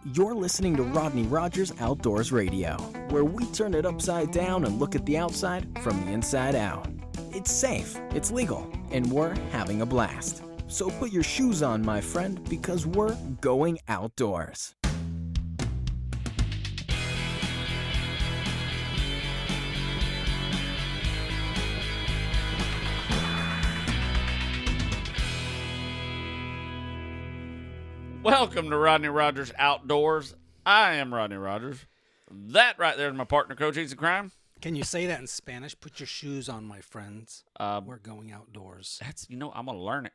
You're listening to Rodney Rogers Outdoors Radio, where we turn it upside down and look at the outside from the inside out. It's safe, it's legal, and we're having a blast. So put your shoes on, my friend, because we're going outdoors. Welcome to Rodney Rogers Outdoors. I am Rodney Rogers. That right there is my partner, Coach Eats a Crime. Can you say that in Spanish? Put your shoes on, my friends. We're going outdoors. That's, I'm going to learn it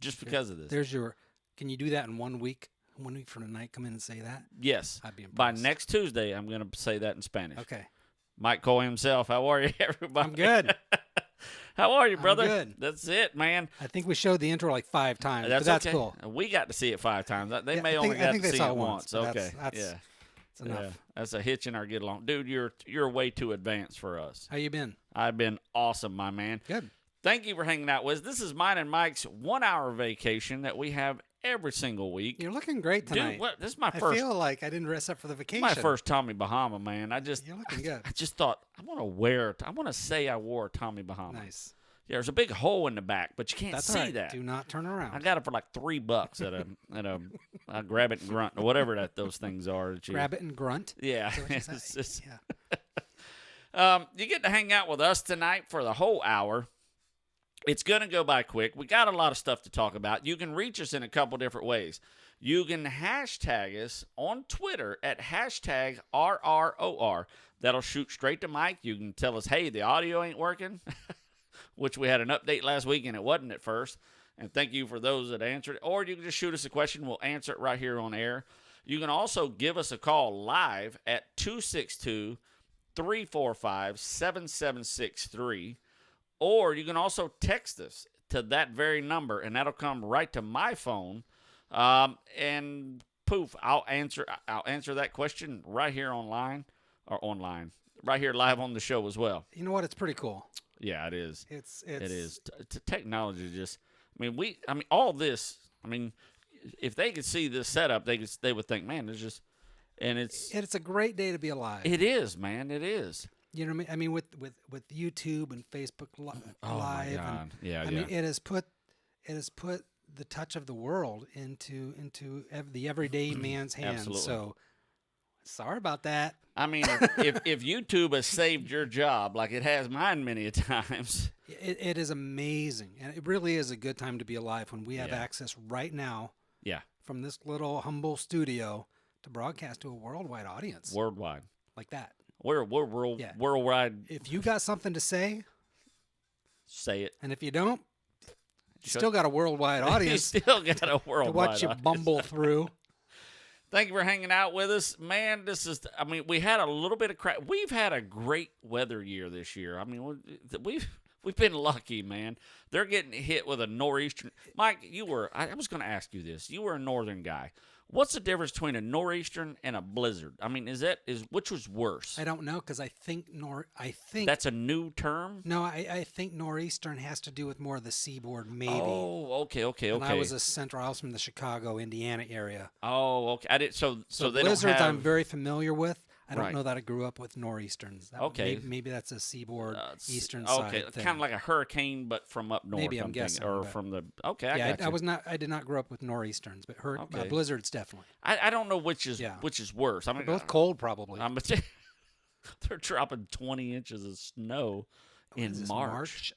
just because of this. There's your, can you do that in 1 week? 1 week from tonight, come in and say that? Yes. I'd be impressed. By next Tuesday, I'm going to say that in Spanish. Okay. Mike Coy himself. How are you, everybody? I'm good. How are you, brother? I'm good. That's it, man. I think we showed the intro like 5 times, That's but that's okay. cool. We got to see it 5 times. They Yeah, may I only think got they to see saw it it once. once, Okay. that's enough. Yeah. That's a hitch in our get along. Dude, you're way too advanced for us. How you been? I've been awesome, my man. Good. Thank you for hanging out with us. This is mine and Mike's 1 hour vacation that we have every single week. You're looking great tonight. Dude, this is my I first. feel like I didn't rest up for the vacation. My first Tommy Bahama, man. You're looking good. I just thought I want to say I wore a Tommy Bahama. Nice. Yeah, there's a big hole in the back, but you can't That's see right. that. Do not turn around. I got it for like $3 at a grab it and grunt or whatever those things are. Grab it and grunt. Yeah. Is that what you say? Yeah. You get to hang out with us tonight for the whole hour. It's going to go by quick. We got a lot of stuff to talk about. You can reach us in a couple different ways. You can hashtag us on Twitter at hashtag RROR. That'll shoot straight to Mike. You can tell us, hey, the audio ain't working, which we had an update last week and it wasn't at first. And thank you for those that answered it. Or you can just shoot us a question. We'll answer it right here on air. You can also give us a call live at 262-345-7763. Or you can also text us to that very number, and that'll come right to my phone. And poof, I'll answer that question right here online, right here live on the show as well. You know what? It's pretty cool. Yeah, it is. It is. Technology just. All this. If they could see this setup, they would think, man, it's just, and it's a great day to be alive. It is, man. It is. You know what I mean? With YouTube and Facebook Live. Oh my God. It has put the touch of the world into the everyday man's hands. Absolutely. So sorry about that. If YouTube has saved your job like it has mine many a times, it is amazing, and it really is a good time to be alive when we have access right now. Yeah. From this little humble studio to broadcast to a worldwide audience. Worldwide. Like that. We're worldwide. If you got something to say it. And if you don't, you still got a worldwide audience. You still got a worldwide to watch you audience. bumble through. Thank you for hanging out with us. Man, we had a little bit of crap. We've had a great weather year this year. We've been lucky, man. They're getting hit with a nor'easter. Mike, I was going to ask you this. You were a northern guy. What's the difference between a nor'easter and a blizzard? Which was worse? I don't know, because I think that's a new term. No, I think nor'eastern has to do with more of the seaboard, maybe. Oh, okay. And I was I was from the Chicago, Indiana area. Oh, okay. I did. So they blizzards don't have. I'm very familiar with. I don't Right. know that I grew up with nor'easterns. Maybe that's a seaboard eastern side thing. Kind of like a hurricane, but from up north. Maybe I'm guessing. Or from the. Okay, I got you. I did not grow up with nor'easterns, but blizzards definitely. I don't know which is worse. They're both cold, probably. They're dropping 20 inches of snow in March.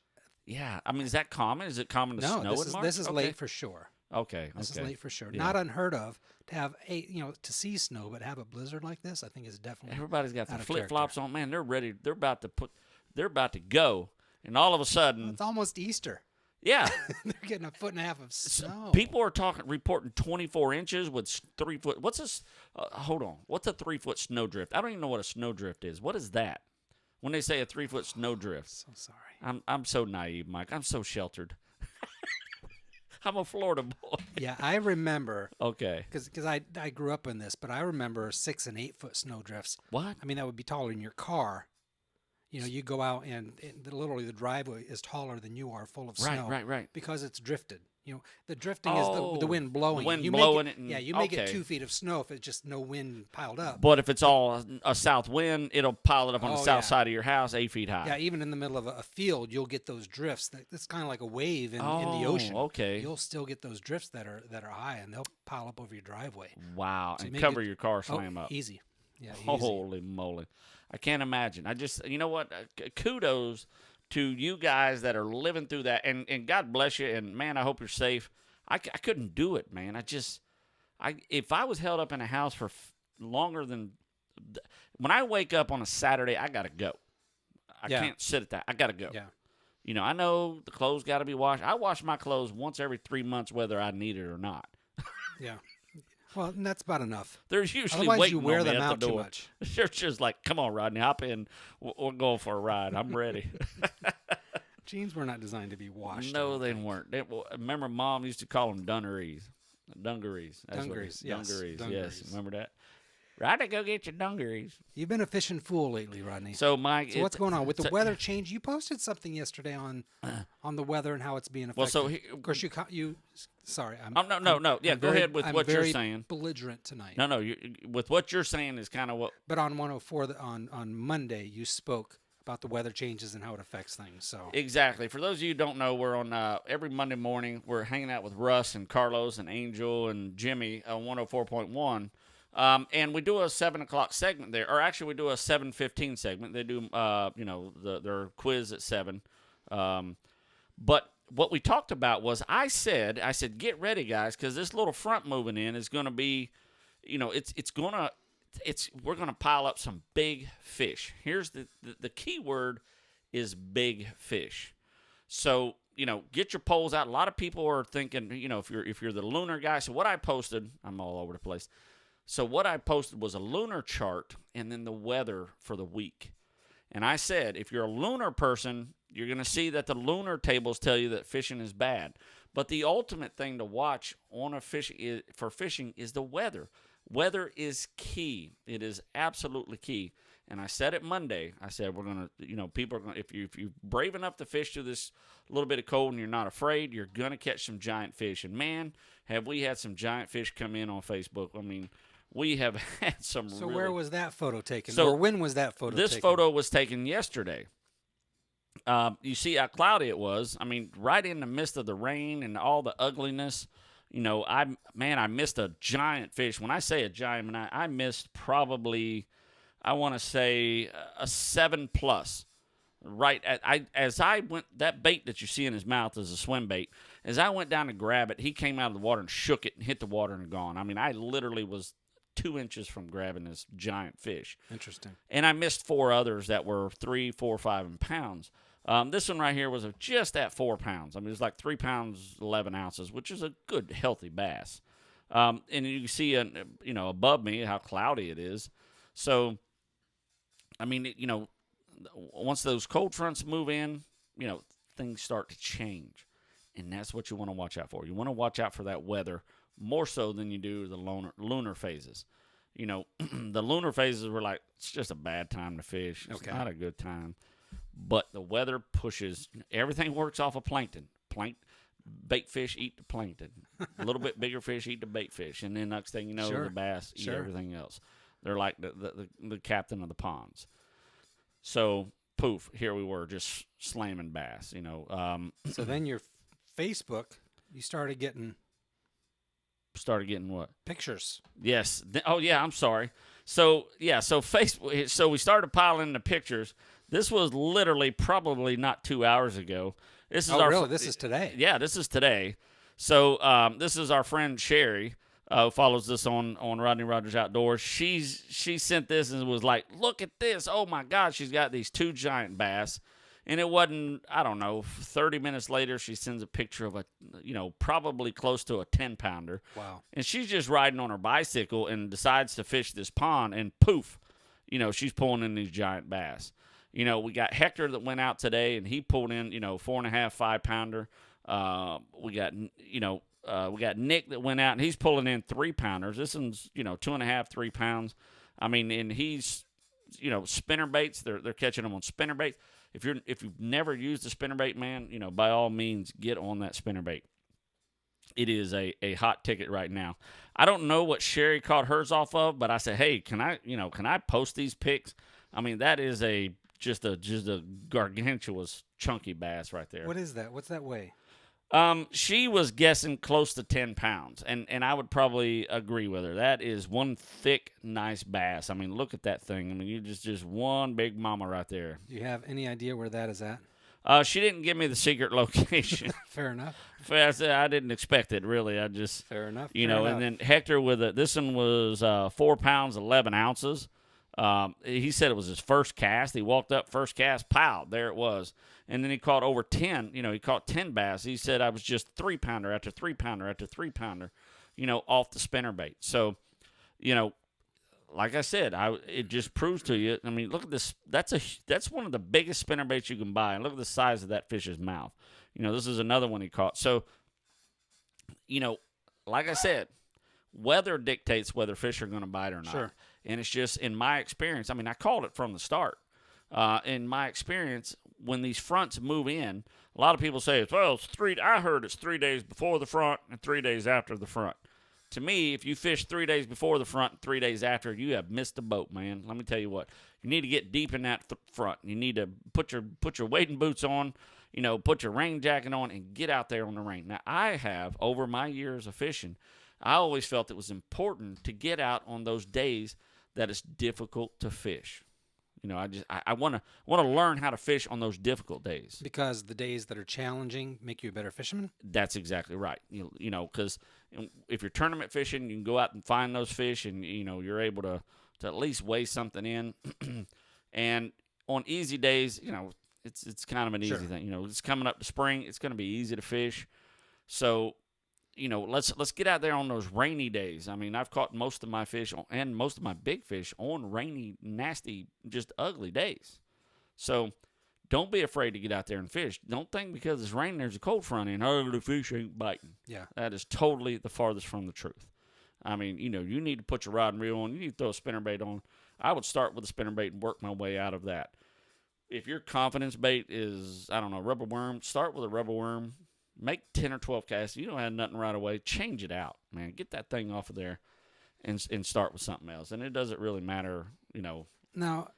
Yeah, is that common? Is it common to snow in March? This is late for sure. Okay. This is late for sure. Yeah. Not unheard of to have to see snow, but have a blizzard like this, I think is definitely. Everybody's got the flip flops on. Man, they're ready. They're about to go, and all of a sudden, it's almost Easter. Yeah, they're getting 1.5 feet of snow. People are reporting 24 inches with 3 foot. What's this? Hold on. What's a 3 foot snowdrift? I don't even know what a snowdrift is. What is that? When they say a 3 foot snowdrift. So sorry. I'm so naive, Mike. I'm so sheltered. I'm a Florida boy. Yeah, I remember. Okay. Because I grew up in this, but I remember 6 and 8 foot snowdrifts. What? That would be taller than your car. You go out and literally the driveway is taller than you are, full of snow. Right. Because it's drifted. The drifting is the wind blowing. The wind you blowing make it. Yeah, you may get 2 feet of snow if it's just no wind piled up. But if it's all a south wind, it'll pile it up on the south yeah. side of your house, 8 feet high. Yeah, even in the middle of a field, you'll get those drifts. It's kind of like a wave in the ocean. Okay. You'll still get those drifts that are high, and they'll pile up over your driveway. Wow, So and cover your car, Oh, slam up. easy. Yeah, easy. Holy moly. I can't imagine. You know what? Kudos to you guys that are living through that. And God bless you. And, man, I hope you're safe. I couldn't do it, man. If I was held up in a house for longer than – when I wake up on a Saturday, I got to go. I can't sit at that. I got to go. Yeah. I know the clothes got to be washed. I wash my clothes once every 3 months whether I need it or not. Yeah. Well, and that's about enough. There's usually Otherwise, waiting you wear on me them at out the door. too much. They're just like, come on, Rodney, hop in. We're going for a ride. I'm ready. Jeans were not designed to be washed. No, they weren't. Remember, Mom used to call them dungarees. Dungarees. Dungarees, yes. Dungarees, Dungarees. yes. Remember that? Rodney, go get your dungarees. You've been a fishing fool lately, Rodney. So, Mike. So what's going on with the weather change? You posted something yesterday on the weather and how it's being affected. Well, so of course you. Sorry, I'm. No. Yeah, go ahead with what you're saying. I'm belligerent tonight. No. With what you're saying is kind of what. But on 104 on Monday, you spoke about the weather changes and how it affects things. So exactly. For those of you who don't know, we're on every Monday morning. We're hanging out with Russ and Carlos and Angel and Jimmy on 104.1. And we do a 7 o'clock segment there, or actually we do a 7:15 segment. They do, their quiz at 7. But what we talked about was I said, get ready, guys, because this little front moving in is going to be, we're going to pile up some big fish. Here's the key word is big fish. So, get your poles out. A lot of people are thinking, if you're the lunar guy. So what I posted, I'm all over the place. So what I posted was a lunar chart and then the weather for the week. And I said, if you're a lunar person, you're going to see that the lunar tables tell you that fishing is bad. But the ultimate thing to watch for fishing is the weather. Weather is key. It is absolutely key. And I said it Monday. I said we're going to, people are going to, if you're brave enough to fish through this little bit of cold and you're not afraid, you're going to catch some giant fish. And, man, have we had some giant fish come in on Facebook. I mean, we have had some. So where was that photo taken? So or when was that photo taken? This photo was taken yesterday. You see how cloudy it was. I mean, right in the midst of the rain and all the ugliness. I missed a giant fish. When I say a giant, I missed probably, I want to say a 7+. Right as I went, that bait that you see in his mouth is a swim bait. As I went down to grab it, he came out of the water and shook it and hit the water and gone. I mean, I literally was 2 inches from grabbing this giant fish. Interesting. And I missed 4 others that were 3, 4, 5 pounds. This one right here was just at 4 pounds. I mean, it was like 3 pounds, 11 ounces, which is a good, healthy bass. And you can see, above me how cloudy it is. So, I mean, once those cold fronts move in, things start to change. And that's what you want to watch out for. You want to watch out for that weather more so than you do the lunar phases. The lunar phases were like, it's just a bad time to fish. It's not a good time. But the weather pushes, everything works off of plankton. Bait fish eat the plankton. A little bit bigger fish eat the bait fish. And then next thing you know, the bass eat everything else. They're like the captain of the ponds. So, poof, here we were just slamming bass, So then your Facebook, you started getting what? Pictures. Yes. I'm sorry. So Facebook. So we started piling the pictures. This was literally probably not 2 hours ago. This is really? This is today. Yeah, this is today. So this is our friend Sherry, who follows us on Rodney Rogers Outdoors. She sent this and was like, "Look at this! Oh my God!" She's got these 2 giant bass. And it wasn't, 30 minutes later, she sends a picture of probably close to a 10-pounder. Wow. And she's just riding on her bicycle and decides to fish this pond, and poof, she's pulling in these giant bass. We got Hector that went out today, and he pulled in, 4.5, 5-pounder. We got Nick that went out, and he's pulling in 3-pounders. This one's, 2.5, 3 pounds. I mean, and he's, spinner baits. They're catching them on spinner baits. If you've never used a spinnerbait, man, by all means get on that spinnerbait. it is a hot ticket right now. I don't know what Sherry caught hers off of, but I said, hey, can I post these pics? I mean, that is just a gargantuous chunky bass right there. What is that? What's that weigh? She was guessing close to 10 pounds, and I would probably agree with her. That is one thick, nice bass. I mean, look at that thing. I mean, you just one big mama right there. Do you have any idea where that is at? She didn't give me the secret location. Fair enough. I didn't expect it, really. I just, Fair enough. you fair know, enough. and then Hector this one was 4 pounds, 11 ounces. He said it was his first cast. He walked up, first cast, pow, there it was. And then he caught over 10, he caught 10 bass. He said I was just 3-pounder after 3-pounder after 3-pounder, off the spinnerbait. So, like I said, it just proves to you. I mean, look at this. That's one of the biggest spinnerbaits you can buy. And look at the size of that fish's mouth. This is another one he caught. So, like I said, weather dictates whether fish are going to bite or not. Sure. And it's just, in my experience, I mean, I called it from the start. In my experience, when these fronts move in, a lot of people say, I heard it's 3 days before the front and 3 days after the front. To me, if you fish 3 days before the front and 3 days after, you have missed the boat, man. Let me tell you what. You need to get deep in that front. You need to put your wading boots on, put your rain jacket on, and get out there on the rain. Now, I have, over my years of fishing, I always felt it was important to get out on those days that it's difficult to fish. I want to learn how to fish on those difficult days. Because the days that are challenging make you a better fisherman? That's exactly right. Because if you're tournament fishing, you can go out and find those fish, and you're able to at least weigh something in. And on easy days, it's kind of an easy thing. It's coming up to spring. It's going to be easy to fish. So, let's get out there on those rainy days. I mean, I've caught most of my fish and most of my big fish on rainy, nasty, just ugly days. So don't be afraid to get out there and fish. Don't think because it's raining there's a cold front in, the fish ain't biting. Yeah. That is totally the farthest from the truth. I mean, you need to put your rod and reel on. You need to throw a spinnerbait on. I would start with a spinnerbait and work my way out of that. If your confidence bait is, rubber worm, start with a rubber worm. Make 10 or 12 casts. You don't have nothing right away. Change it out, man. Get that thing off of there and start with something else. And it doesn't really matter, Now,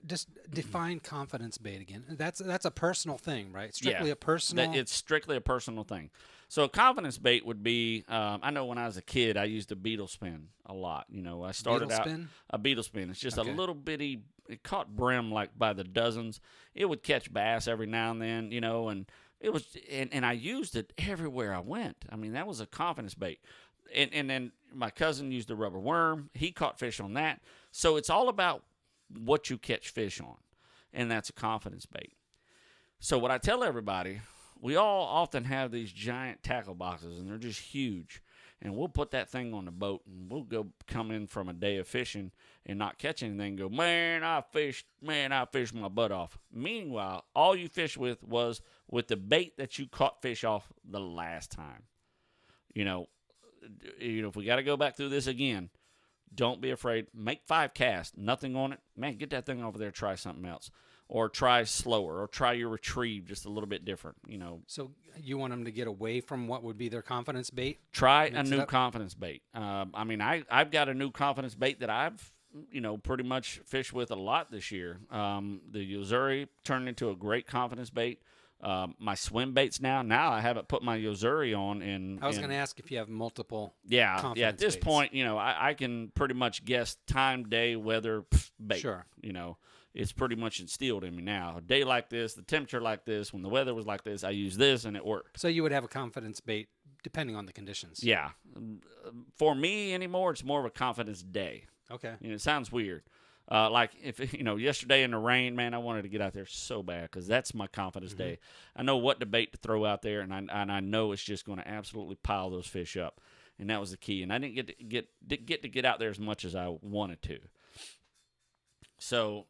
just define confidence bait again. That's a personal thing, right? Strictly a personal. It's strictly a personal thing. So a confidence bait would be, I know when I was a kid, I used a beetle spin a lot. I started Beetle out spin? a beetle spin. It's just Okay. a little bitty. It caught brim like by the dozens. It would catch bass every now and then, and it was, and I used it everywhere I went. I mean, that was a confidence bait. And then my cousin used a rubber worm. He caught fish on that. So it's all about what you catch fish on, and that's a confidence bait. So what I tell everybody, we all often have these giant tackle boxes, and they're just huge. And we'll put that thing on the boat, and we'll come in from a day of fishing and not catch anything and go, man, I fished my butt off. Meanwhile, all you fished with was with the bait that you caught fish off the last time. If we got to go back through this again, don't be afraid. Make 5 casts, nothing on it. Man, get that thing over there, try something else. Or try slower, or try your retrieve just a little bit different, So you want them to get away from what would be their confidence bait? Try a new confidence bait. I've got a new confidence bait that I've, pretty much fished with a lot this year. The Yozuri turned into a great confidence bait. My swim baits now I haven't put my Yozuri on. I was going to ask if you have multiple. Yeah. At this baits. point, I can pretty much guess time, day, weather, bait. Sure. It's pretty much instilled in me now. A day like this, the temperature like this, when the weather was like this, I use this and it worked. So you would have a confidence bait depending on the conditions. Yeah. For me anymore, it's more of a confidence day. Okay. It sounds weird. Like if yesterday in the rain, man, I wanted to get out there so bad because that's my confidence day. I know what debate to throw out there, and I know it's just going to absolutely pile those fish up, and that was the key. And I didn't get to get out there as much as I wanted to. So,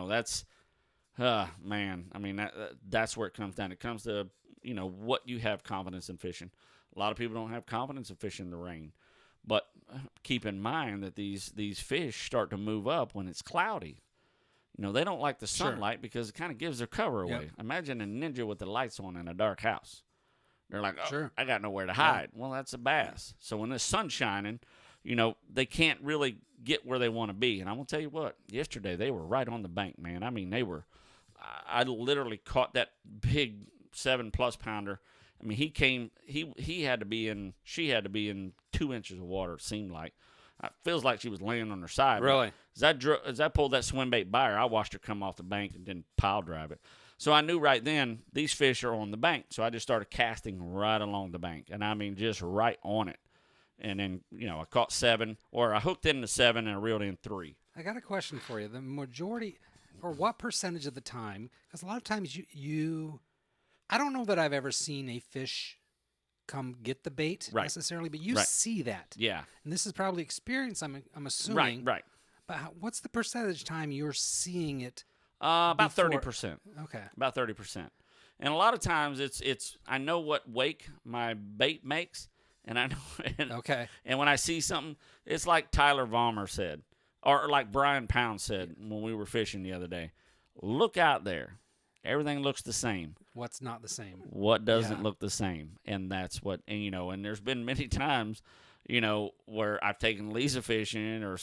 that's, man. I mean, that's where it comes down. It comes to what you have confidence in fishing. A lot of people don't have confidence in fishing in the rain. But keep in mind that these fish start to move up when it's cloudy. They don't like the sunlight because it kind of gives their cover away. Yep. Imagine a ninja with the lights on in a dark house. They're like, oh, Sure. I got nowhere to hide. Well, that's a bass. So when the sun's shining, they can't really get where they want to be. And I'm going to tell you what, yesterday they were right on the bank, man. I mean, they were, I literally caught that big 7+ pounder. I mean, he had to be in, she had to be in 2 inches of water, it seemed like. It feels like she was laying on her side. Really? As I pulled that swim bait by her, I watched her come off the bank and then pile drive it. So I knew right then these fish are on the bank. So I just started casting right along the bank. And I mean, just right on it. And then, I caught 7, or I hooked into 7 and I reeled in 3. I got a question for you. The majority, or what percentage of the time, because a lot of times I don't know that I've ever seen a fish come get the bait necessarily, but you see that. Yeah. And this is probably experience, I'm assuming. Right. But what's the percentage time you're seeing it? About before? 30%. Okay. About 30%. And a lot of times it's I know what wake my bait makes, and I know. Okay. And when I see something, it's like Tyler Vollmer said, or like Brian Pound said when we were fishing the other day. Look out there. Everything looks the same. What's not the same? What doesn't look the same? And that's what, and there's been many times, where I've taken Lisa fishing or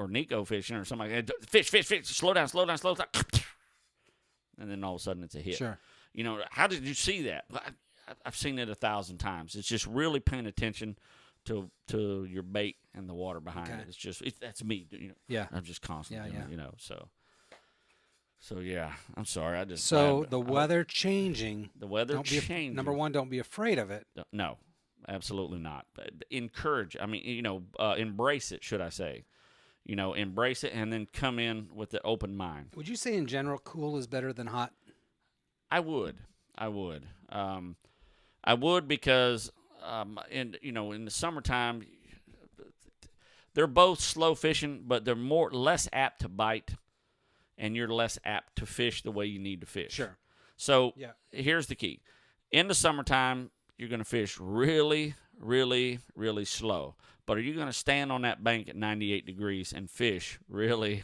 Nico fishing or something like that. Fish, slow down. And then all of a sudden it's a hit. Sure. How did you see that? I've seen it 1,000 times. It's just really paying attention to your bait and the water behind it. It's just, that's me. Yeah. I'm just constantly, so. So, yeah, I'm sorry. The weather changing. The weather changing. Number one, don't be afraid of it. No, absolutely not. But embrace it, should I say. Embrace it and then come in with the open mind. Would you say in general cool is better than hot? I would. I would because, in the summertime, they're both slow fishing, but they're less apt to bite. And you're less apt to fish the way you need to fish. Sure. So here's the key. In the summertime, you're going to fish really, really, really slow. But are you going to stand on that bank at 98 degrees and fish really,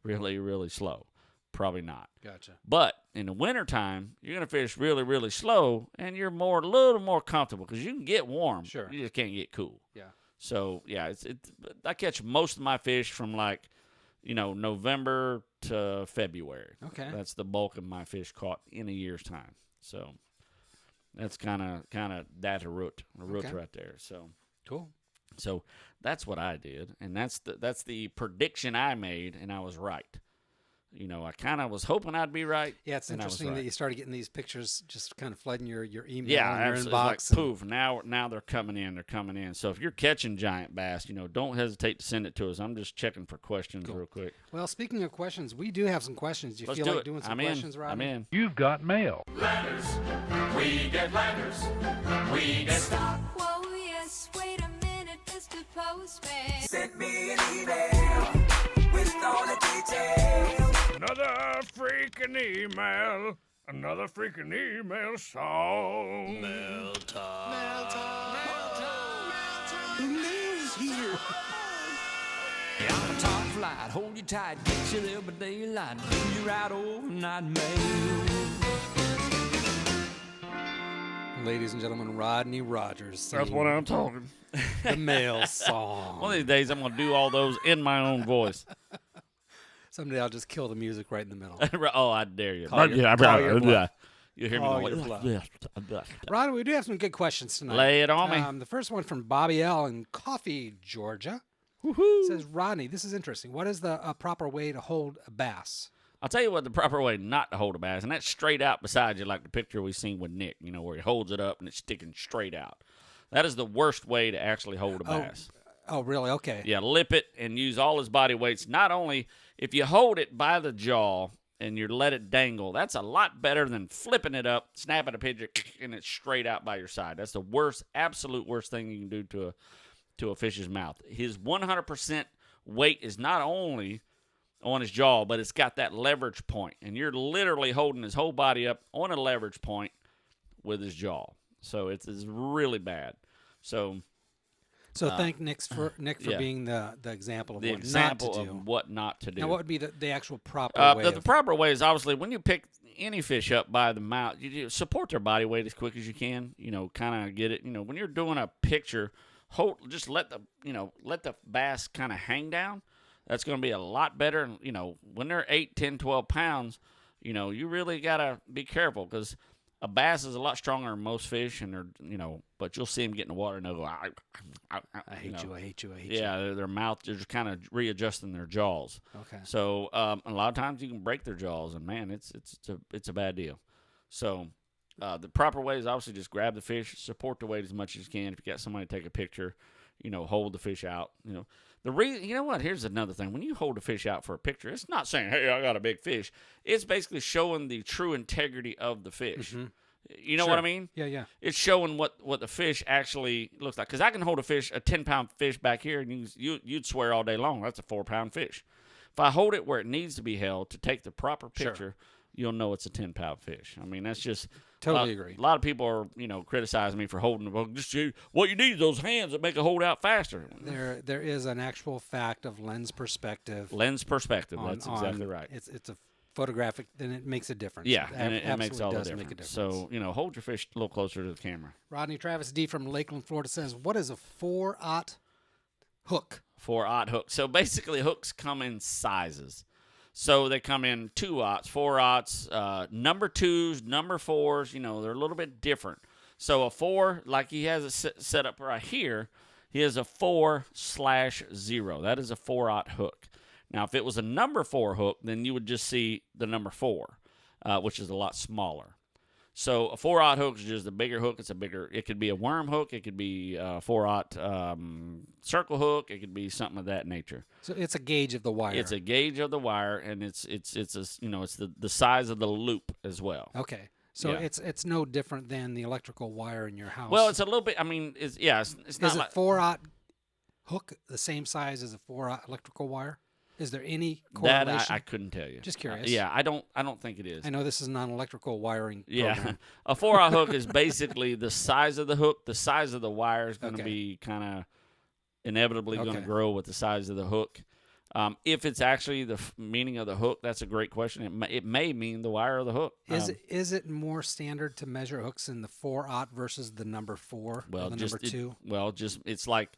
really, really slow? Probably not. Gotcha. But in the wintertime, you're going to fish really, really slow, and you're a little more comfortable because you can get warm. Sure. You just can't get cool. Yeah. So, I catch most of my fish from November to February. Okay. That's the bulk of my fish caught in a year's time. So that's kind of that route right there. So cool. So that's what I did, and that's the prediction I made, and I was right. I kind of was hoping I'd be right. Yeah, it's interesting that you started getting these pictures just kind of flooding your email and your inbox. Like, poof, now they're coming in. So if you're catching giant bass, don't hesitate to send it to us. I'm just checking for questions real quick. Well, speaking of questions, we do have some questions. Do you Let's feel do like it. doing some questions, Rodney? I'm in. You've got mail. Letters. We get letters. We get Stop, whoa, yes, wait a minute, Mr. Postman. Send me an email with all the details. Another freaking email song. mail time. The mail's here. I'm a top flight, hold you tight, get you there by daylight, do you right overnight mail. Ladies and gentlemen, Rodney Rogers That's singing what I'm talking. the mail song. One of these days, I'm going to do all those in my own voice. Someday I'll just kill the music right in the middle. Oh, I dare you. Call your bluff. You hear me Call going, your bluff. Rodney, we do have some good questions tonight. Lay it on me. The first one from Bobby L. in Coffee, Georgia. Says, Rodney, this is interesting. What is the proper way to hold a bass? I'll tell you what the proper way not to hold a bass, and that's straight out beside you, like the picture we seen with Nick, where he holds it up and it's sticking straight out. That is the worst way to actually hold a bass. Oh, really? Okay. Yeah, lip it and use all his body weights. Not only if you hold it by the jaw and you let it dangle, that's a lot better than flipping it up, snapping a picture, and it's straight out by your side. That's the worst, absolute worst thing you can do to a fish's mouth. His 100% weight is not only on his jaw, but it's got that leverage point, and you're literally holding his whole body up on a leverage point with his jaw. So it's really bad. So So thank Nick for yeah. being the example of The what example not to do. of what not to do. Now, what would be the actual proper way? The proper way is obviously when you pick any fish up by the mouth, you support their body weight as quick as you can. Kind of get it. When you're doing a picture, just let the bass kind of hang down. That's going to be a lot better. And when they're 8, 10, 12 pounds, you really gotta be careful because a bass is a lot stronger than most fish, and they're but you'll see them get in the water and they'll go, I hate you. Yeah, their mouth, they're just kind of readjusting their jaws. Okay. So a lot of times you can break their jaws, and man, it's a bad deal. So the proper way is obviously just grab the fish, support the weight as much as you can. If you got somebody to take a picture, hold the fish out. The reason, what? Here's another thing. When you hold a fish out for a picture, it's not saying, "Hey, I got a big fish." It's basically showing the true integrity of the fish. Mm-hmm. You know what I mean? Yeah. It's showing what the fish actually looks like. Because I can hold a 10-pound fish back here, and you'd swear all day long that's a 4-pound fish. If I hold it where it needs to be held to take the proper picture, you'll know it's a 10-pound fish. I mean, that's just totally agree. A lot of people are criticizing me for holding. Well, just what you need is those hands that make it hold out faster. There is an actual fact of lens perspective. Lens perspective. That's exactly right. It's a photographic, then it makes a difference. Yeah, and it makes all the difference. Make a difference. So hold your fish a little closer to the camera. Rodney Travis D from Lakeland, Florida says, "What is a 4/0 hook?" 4/0 hook. So basically, hooks come in sizes. So they come in 2/0s, 4/0s, number 2s, number 4s. They're a little bit different. So a 4, like he has it set up right here, he has a 4/0. That is a 4/0 hook. Now, if it was a number 4 hook, then you would just see the number 4, which is a lot smaller. So a 4/0 hook is just a bigger hook. It could be a worm hook. It could be a 4/0 circle hook. It could be something of that nature. So it's a gauge of the wire. It's a gauge of the wire, and it's the size of the loop as well. Okay. So it's no different than the electrical wire in your house. Well, it's a little bit. I mean, it's not. Is like, a 4/0 hook the same size as a 4/0 electrical wire? Is there any correlation? That I couldn't tell you. Just curious. Yeah, I don't think it is. I know this is not an electrical wiring Yeah, program. a 4/0 hook is basically the size of the hook. The size of the wire is going to be kind of inevitably going to grow with the size of the hook. If it's actually the meaning of the hook, that's a great question. It may mean the wire of the hook. Is it more standard to measure hooks in the 4/0 versus the number 4 or the number 2? It's like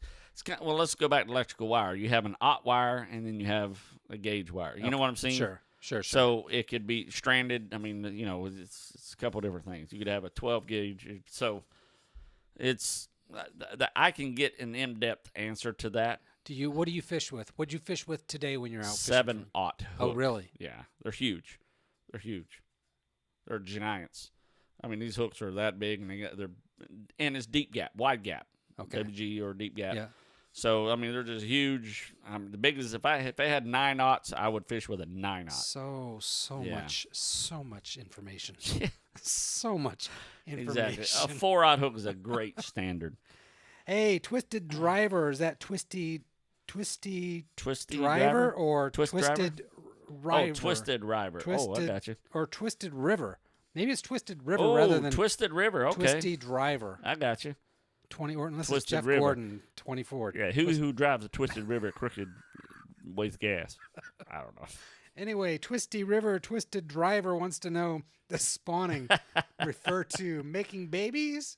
let's go back to electrical wire. You have an 0 wire and then you have a gauge wire. You know what I'm saying? Sure. So it could be stranded. I mean, it's a couple different things. You could have a 12 gauge. So it's I can get an in-depth answer to that. What do you fish with? What'd you fish with today when you're out 7/0 fishing? hook. Oh, really? Yeah, they're huge. They're giants. I mean, these hooks are that big, and it's deep gap, wide gap. Okay. WG or deep gap. Yeah. So I mean, they're just huge. The biggest, if I had 9/0s, I would fish with a 9/0. So much information. So much information. Exactly. A 4/0 hook is a great standard. Hey, Twisted Driver, is that Twisty driver or Twisted River? Oh, Twisted River. I got you. Or Twisted River. Maybe it's Twisted River Oh, rather than Twisted River. Okay. Twisty Driver. I got you. 20 or unless Twisted it's Jeff River. Gordon, 24. Yeah, who drives a Twisted River crooked with gas? I don't know. Anyway, Twisty River, Twisted Driver wants to know, does spawning refer to making babies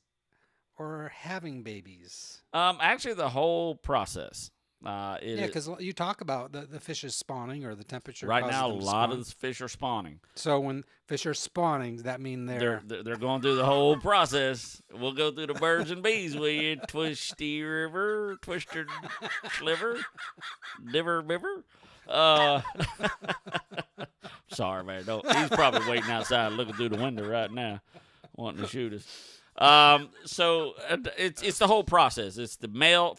or having babies? Actually, the whole process. Because you talk about the fish is spawning or the temperature. Right causes now, a them to lot spawn. of the fish are spawning. So when fish are spawning, does that mean They're going through the whole process. We'll go through the birds and bees with you. Twisty River, Twisted Sliver, Liver River. Sorry, man. He's probably waiting outside looking through the window right now, wanting to shoot us. So it's the whole process. It's the male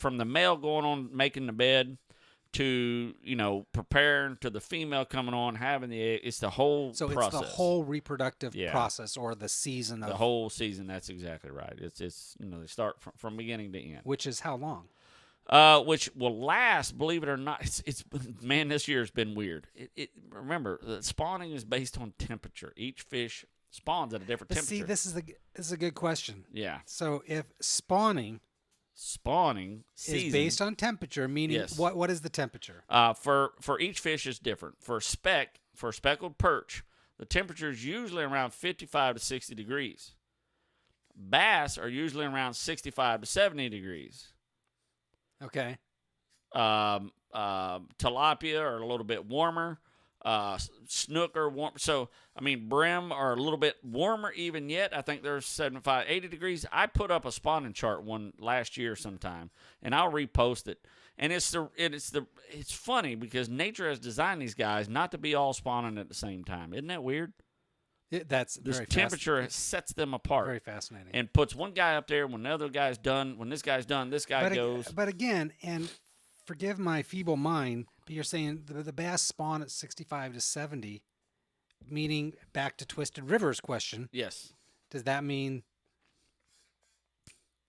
going on making the bed to preparing to the female coming on having the egg. It's the whole process. It's the whole reproductive process or the season of the whole season. That's exactly right. It's they start from beginning to end. Which is how long? Which will last, believe it or not. It's man, this year has been weird. Remember, the spawning is based on temperature. Each fish spawns at a different temperature. See, this is a good question. Yeah. So if spawning spawning season is based on temperature, meaning Yes. what is the temperature? For each fish is different. For speckled perch, the temperature is usually around 55 to 60 degrees. Bass are usually around 65 to 70 degrees. Okay. Tilapia are a little bit warmer. Snook are warm. So, I mean, brim are a little bit warmer even yet. I think they're 75, 80 degrees. I put up a spawning chart one last year sometime, and I'll repost it. And it's funny because nature has designed these guys not to be all spawning at the same time. Isn't that weird? That's This very temperature sets them apart. Very fascinating. And puts one guy up there when the other guy's done. When this guy's done, this guy goes. But again, and forgive my feeble mind, but you're saying the bass spawn at 65 to 70, meaning back to Twisted River's question. Yes. Does that mean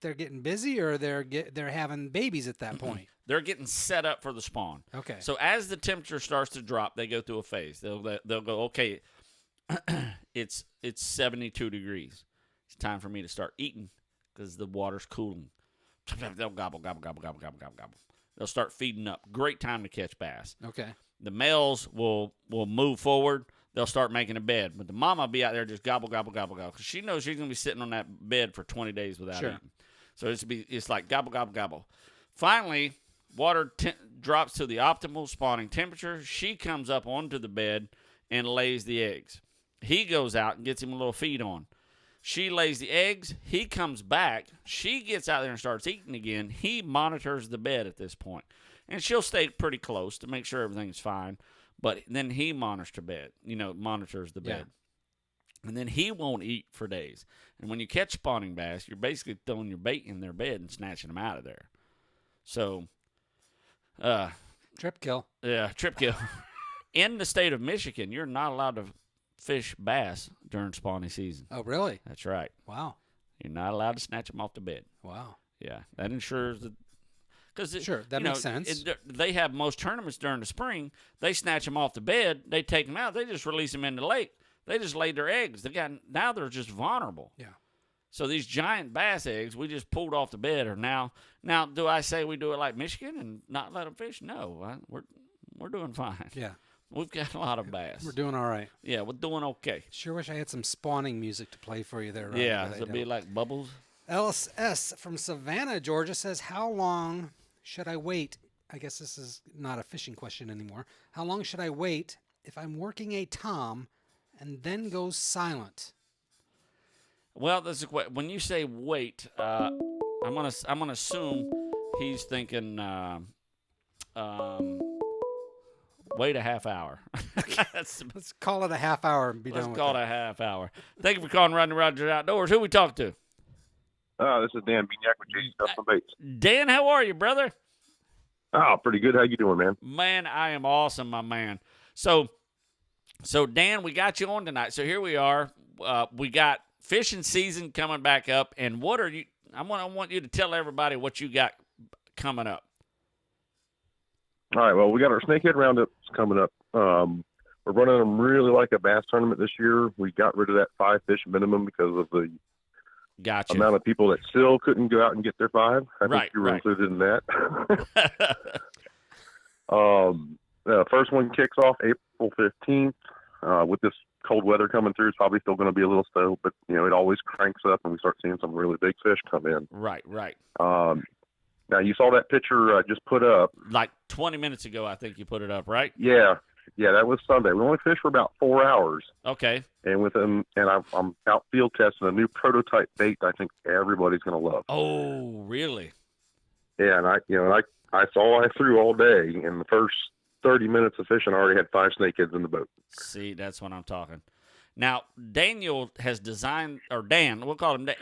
they're getting busy or they're having babies at that point? They're getting set up for the spawn. Okay. So as the temperature starts to drop, they go through a phase. They'll go, okay, it's 72 degrees. It's time for me to start eating because the water's cooling. They'll gobble, gobble, gobble, gobble, gobble, gobble, gobble. They'll start feeding up. Great time to catch bass. Okay. The males will move forward. They'll start making a bed. But the mama will be out there just gobble, gobble, gobble, gobble. Because she knows she's going to be sitting on that bed for 20 days without eating. So it's like gobble, gobble, gobble. Finally, water drops to the optimal spawning temperature. She comes up onto the bed and lays the eggs. He goes out and gets him a little feed on. She lays the eggs. He comes back. She gets out there and starts eating again. He monitors the bed at this point. And she'll stay pretty close to make sure everything's fine. But then he monitors the bed. Monitors the bed. Yeah. And then he won't eat for days. And when you catch spawning bass, you're basically throwing your bait in their bed and snatching them out of there. So, trip kill. Yeah, trip kill. In the state of Michigan, you're not allowed to fish bass during spawning season. Oh, really? That's right. Wow. You're not allowed to snatch them off the bed. Wow. Yeah, that ensures that. Sure, that makes sense. They have most tournaments during the spring. They snatch them off the bed. They take them out. They just release them in the lake. They just laid their eggs. Now they're just vulnerable. Yeah. So these giant bass eggs we just pulled off the bed are now. Now, do I say we do it like Michigan and not let them fish? No, we're doing fine. Yeah. We've got a lot of bass. We're doing all right. Yeah, we're doing okay. Sure wish I had some spawning music to play for you there. Yeah, it'd be like Bubbles. LS from Savannah, Georgia says, how long should I wait? I guess this is not a fishing question anymore. How long should I wait if I'm working a tom and then goes silent? Well, that's a question. When you say wait, I'm gonna assume he's thinking wait a half hour. Let's call it a half hour and be done with it. Let's call it a half hour. Thank you for calling Rodney Rogers Outdoors. Who we talk to? This is Dan Bieniek with JC Custom Baits. Dan, how are you, brother? Oh, pretty good. How you doing, man? Man, I am awesome, my man. So Dan, we got you on tonight. So here we are. We got fishing season coming back up, and what are you? I want you to tell everybody what you got coming up. All right. Well, we got our Snakehead roundups coming up. We're running them really like a bass tournament this year. We got rid of that 5 fish minimum because of the amount of people that still couldn't go out and get their 5. I think you were included in that. The first one kicks off April 15th. With this cold weather coming through, it's probably still going to be a little slow, but it always cranks up and we start seeing some really big fish come in. Right. Now you saw that picture I just put up like 20 minutes ago. I think you put it up, right? Yeah, that was Sunday. We only fished for about 4 hours. Okay. And with them, and I'm out field testing a new prototype bait I think everybody's going to love. Oh, really? Yeah, and I saw I threw all day. In the first 30 minutes of fishing, I already had 5 snakeheads in the boat. See, that's what I'm talking. Now, Daniel has designed, or Dan, we'll call him Dan,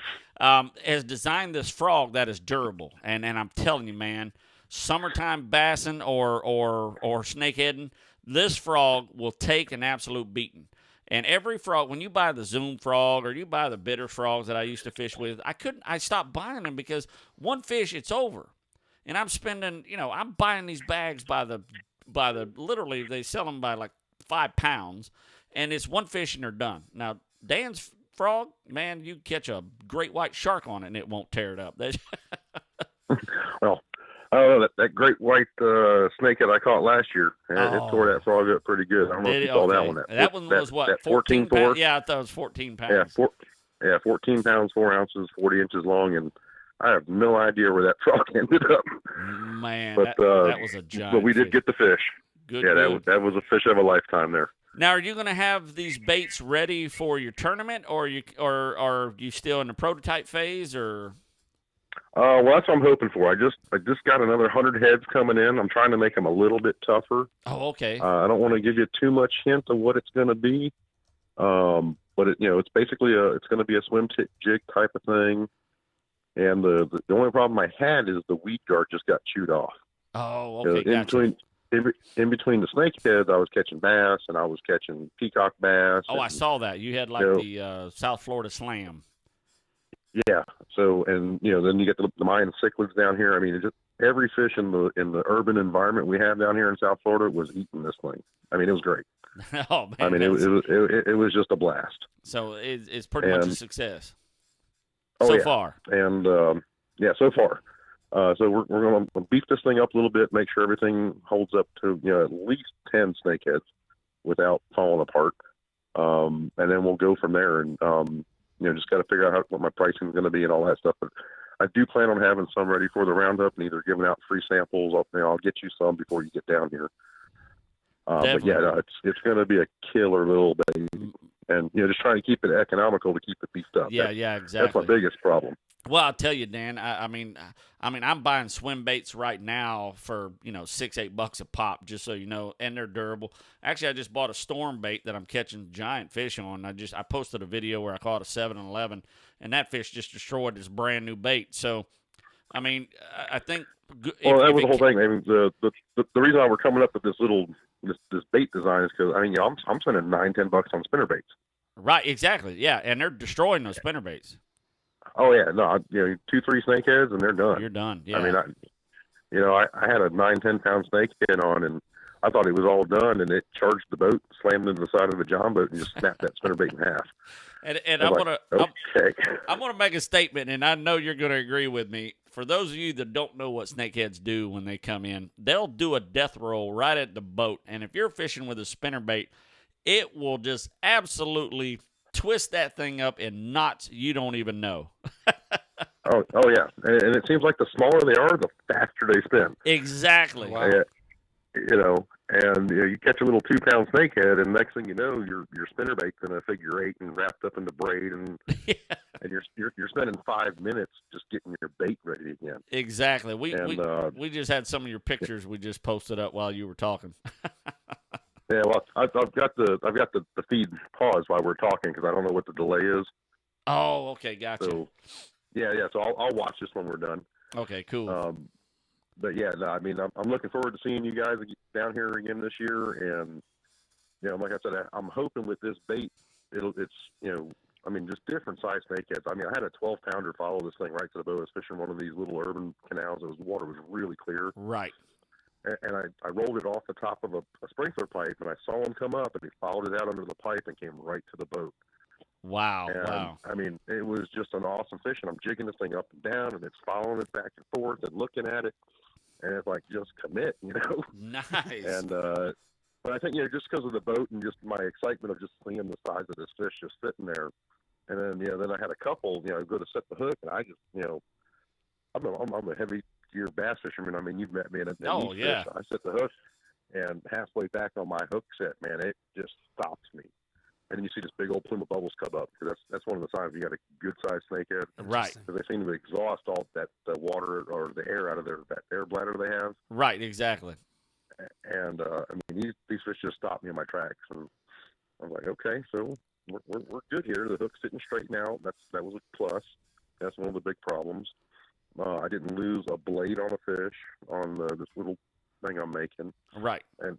has designed this frog that is durable. And I'm telling you, man, summertime bassing or snakeheading, this frog will take an absolute beating. And every frog, when you buy the Zoom frog or you buy the bitter frogs that I used to fish with, I stopped buying them because one fish, it's over. And I'm spending, I'm buying these bags by the literally, they sell them by like 5 pounds. And it's one fish and they're done. Now, Dan's frog, man, you catch a great white shark on it and it won't tear it up. Well, oh, that great white snakehead I caught last year, it tore that frog up pretty good. I don't know if you saw that one. That one was what, 14 pounds? Yeah, I thought it was 14 pounds. Yeah, 14 pounds, 4 ounces, 40 inches long, and I have no idea where that frog ended up. Man, but, that was a giant But we did fish. get the fish. Good, yeah, good. That was a fish of a lifetime there. Now, are you going to have these baits ready for your tournament, or are you still in the prototype phase, or? Well, that's what I'm hoping for. I just got another 100 heads coming in. I'm trying to make them a little bit tougher. Oh, okay. I don't want to give you too much hint of what it's going to be, but it's basically it's going to be a swim jig type of thing. And the only problem I had is the weed guard just got chewed off. Oh, okay. In between the snakeheads, I was catching bass and I was catching peacock bass. Oh, I saw that. You had the South Florida Slam. Yeah. So, and then you get the Mayan cichlids down here. I mean, just every fish in the urban environment we have down here in South Florida was eating this thing. I mean, it was great. Oh man. I mean, it was just a blast. So it's pretty much a success. Far. And so far. So we're going to beef this thing up a little bit, make sure everything holds up to at least 10 snakeheads without falling apart, and then we'll go from there. And just got to figure out what my pricing is going to be and all that stuff. But I do plan on having some ready for the roundup and either giving out free samples. I'll get you some before you get down here. But yeah, no, it's going to be a killer little baby, and just trying to keep it economical to keep it beefed up. Yeah, exactly. That's my biggest problem. Well, I'll tell you, Dan. I mean, I'm buying swim baits right now for $6-8 a pop, just so you know, and they're durable. Actually, I just bought a storm bait that I'm catching giant fish on. I posted a video where I caught a 7-11, and that fish just destroyed this brand new bait. So, I mean, I think. Well, that was the whole thing. I mean, the reason why we're coming up with this bait design is because I'm spending $9-10 on spinner baits. Right, exactly. Yeah, and they're destroying those spinner baits. Oh yeah, no, 2-3 snakeheads and they're done. You're done. Yeah. I mean, I had a 9-10 pound snakehead on, and I thought it was all done, and it charged the boat, slammed into the side of the John boat, and just snapped that spinnerbait in half. And I'm gonna make a statement, and I know you're gonna agree with me. For those of you that don't know what snakeheads do when they come in, they'll do a death roll right at the boat, and if you're fishing with a spinnerbait, it will just absolutely twist that thing up in knots you don't even know. oh yeah, and it seems like the smaller they are, the faster they spin. Exactly. Wow. And you catch a little 2-pound snakehead, and next thing you know, your spinnerbait's in a figure 8 and wrapped up in the braid, and and you're spending 5 minutes just getting your bait ready again. Exactly. We just had some of your pictures we just posted up while you were talking. Yeah, well, I've got the feed paused while we're talking because I don't know what the delay is. Oh, okay, gotcha. So, yeah. So I'll watch this when we're done. Okay, cool. But yeah, no, I mean, I'm looking forward to seeing you guys down here again this year, and like I said, I'm hoping with this bait, just different size snakeheads. I mean, I had a 12-pounder follow this thing right to the boat. I was fishing one of these little urban canals. The water was really clear. Right. And I rolled it off the top of a sprinkler pipe, and I saw him come up, and he followed it out under the pipe and came right to the boat. Wow, and, wow. I mean, it was just an awesome fish, and I'm jigging this thing up and down, and it's following it back and forth and looking at it, and it's like, just commit, Nice. And but I think, just because of the boat and just my excitement of just seeing the size of this fish just sitting there, and then, then I had a couple, go to set the hook, and I just, I'm a heavy gear bass fisherman. I mean, you've met me in a yeah. fish. I set the hook, and halfway back on my hook set, man, it just stops me. And then you see this big old plume of bubbles come up, because that's one of the signs you got a good-sized snakehead. Right. Because they seem to exhaust all that the water or the air out of that air bladder they have. Right, exactly. And I mean, these fish just stopped me in my tracks, and I'm like, okay, so we're good here. The hook's sitting straight now. That was a plus. That's one of the big problems. I didn't lose a blade on a fish on this little thing I'm making. Right. And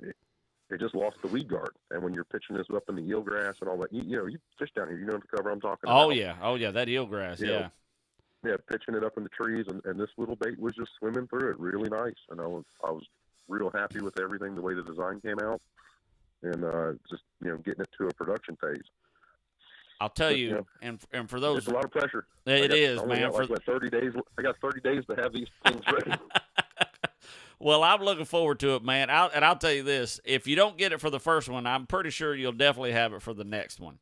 it just lost the weed guard. And when you're pitching this up in the eelgrass and all that, you fish down here, you know what cover I'm talking about. Oh yeah, that eelgrass, yeah. Yeah, pitching it up in the trees, and this little bait was just swimming through it really nice. And I was real happy with everything, the way the design came out, and just getting it to a production phase. I'll tell you, and for those, it's a lot of pressure. It is, man. For 30 days, I got 30 days to have these things ready. Well, I'm looking forward to it, man. I'll tell you this: if you don't get it for the first one, I'm pretty sure you'll definitely have it for the next one.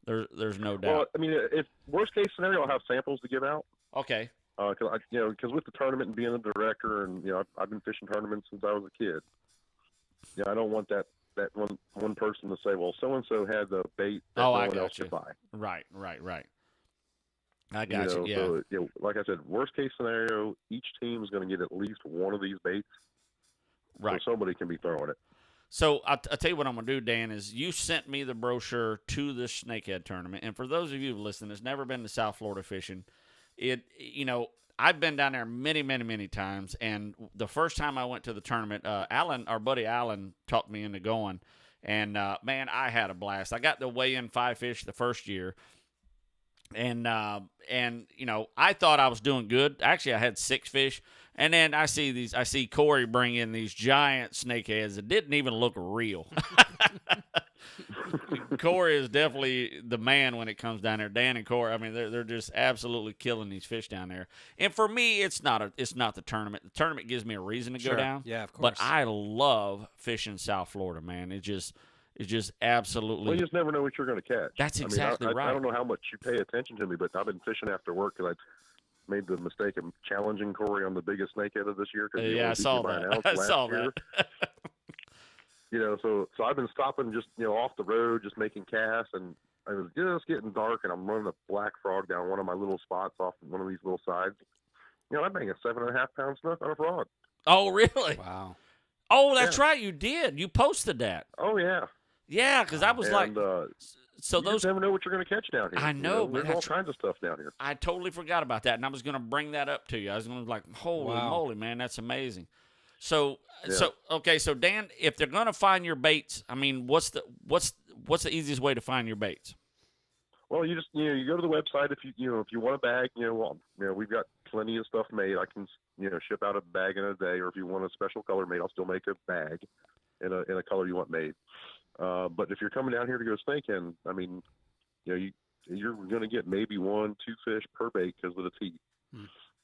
There's no doubt. Well, I mean, if worst case scenario, I'll have samples to give out. Okay. Because with the tournament and being a director, and I've been fishing tournaments since I was a kid. I don't want that one person to say, well, so and so had the bait that no one else could buy. Right. I got you. Yeah. So, like I said, worst case scenario, each team is going to get at least one of these baits. Right. So somebody can be throwing it. So I'll tell you what I'm going to do, Dan, is you sent me the brochure to the Snakehead Tournament. And for those of you who listen, that's never been to South Florida fishing, I've been down there many, many, many times. And the first time I went to the tournament, our buddy Alan, talked me into going. And, man, I had a blast. I got to weigh in 5 fish the first year. And I thought I was doing good. Actually, I had 6 fish. And then I see Corey bring in these giant snakeheads that didn't even look real. Corey is definitely the man when it comes down there. Dan and Corey, I mean, they're just absolutely killing these fish down there. And for me, it's not the tournament. The tournament gives me a reason to go down. Yeah, of course. But I love fishing South Florida, man. It's just absolutely. Well, you just never know what you're going to catch. That's exactly right. I don't know how much you pay attention to me, but I've been fishing after work, and I made the mistake of challenging Corey on the biggest snakehead of this year. Yeah, I saw that. I saw that. So I've been stopping just off the road, just making casts, and it was just getting dark, and I'm running a black frog down one of my little spots off one of these little sides. I bang a 7.5 pound snook on a frog. Oh, really? Wow. Oh, that's right. You did. You posted that. Oh, yeah. Yeah, because I was so you those just never know what you're going to catch down here. I know, there's all kinds of stuff down here. I totally forgot about that, and I was going to bring that up to you. I was going to be like, holy moly, man, that's amazing. So Dan, if they're going to find your baits, I mean, what's the easiest way to find your baits? Well, you just you go to the website if you want a bag, we've got plenty of stuff made. I can ship out a bag in a day, or if you want a special color made, I'll still make a bag in a color you want made. But if you're coming down here to go snakehead, I mean, you're going to get maybe 1-2 fish per bait because of the teeth.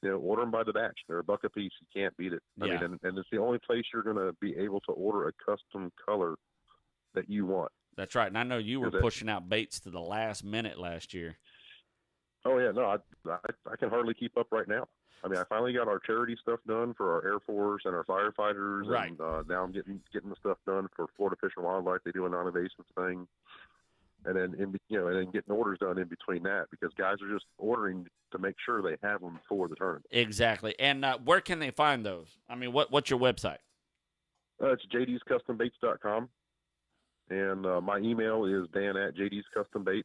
Order them by the batch. They're $1 a piece. You can't beat it. I mean, and it's the only place you're going to be able to order a custom color that you want. That's right. And I know you were pushing out baits to the last minute last year. Oh yeah, no, I can hardly keep up right now. I mean, I finally got our charity stuff done for our Air Force and our firefighters, right. And now I'm getting the stuff done for Florida Fish and Wildlife. They do a non-invasive thing, and then and then getting orders done in between that because guys are just ordering to make sure they have them for the tournament. Exactly. And where can they find those? I mean, what's your website? It's jdscustombaits.com, and my email is dan@jdscustombaits.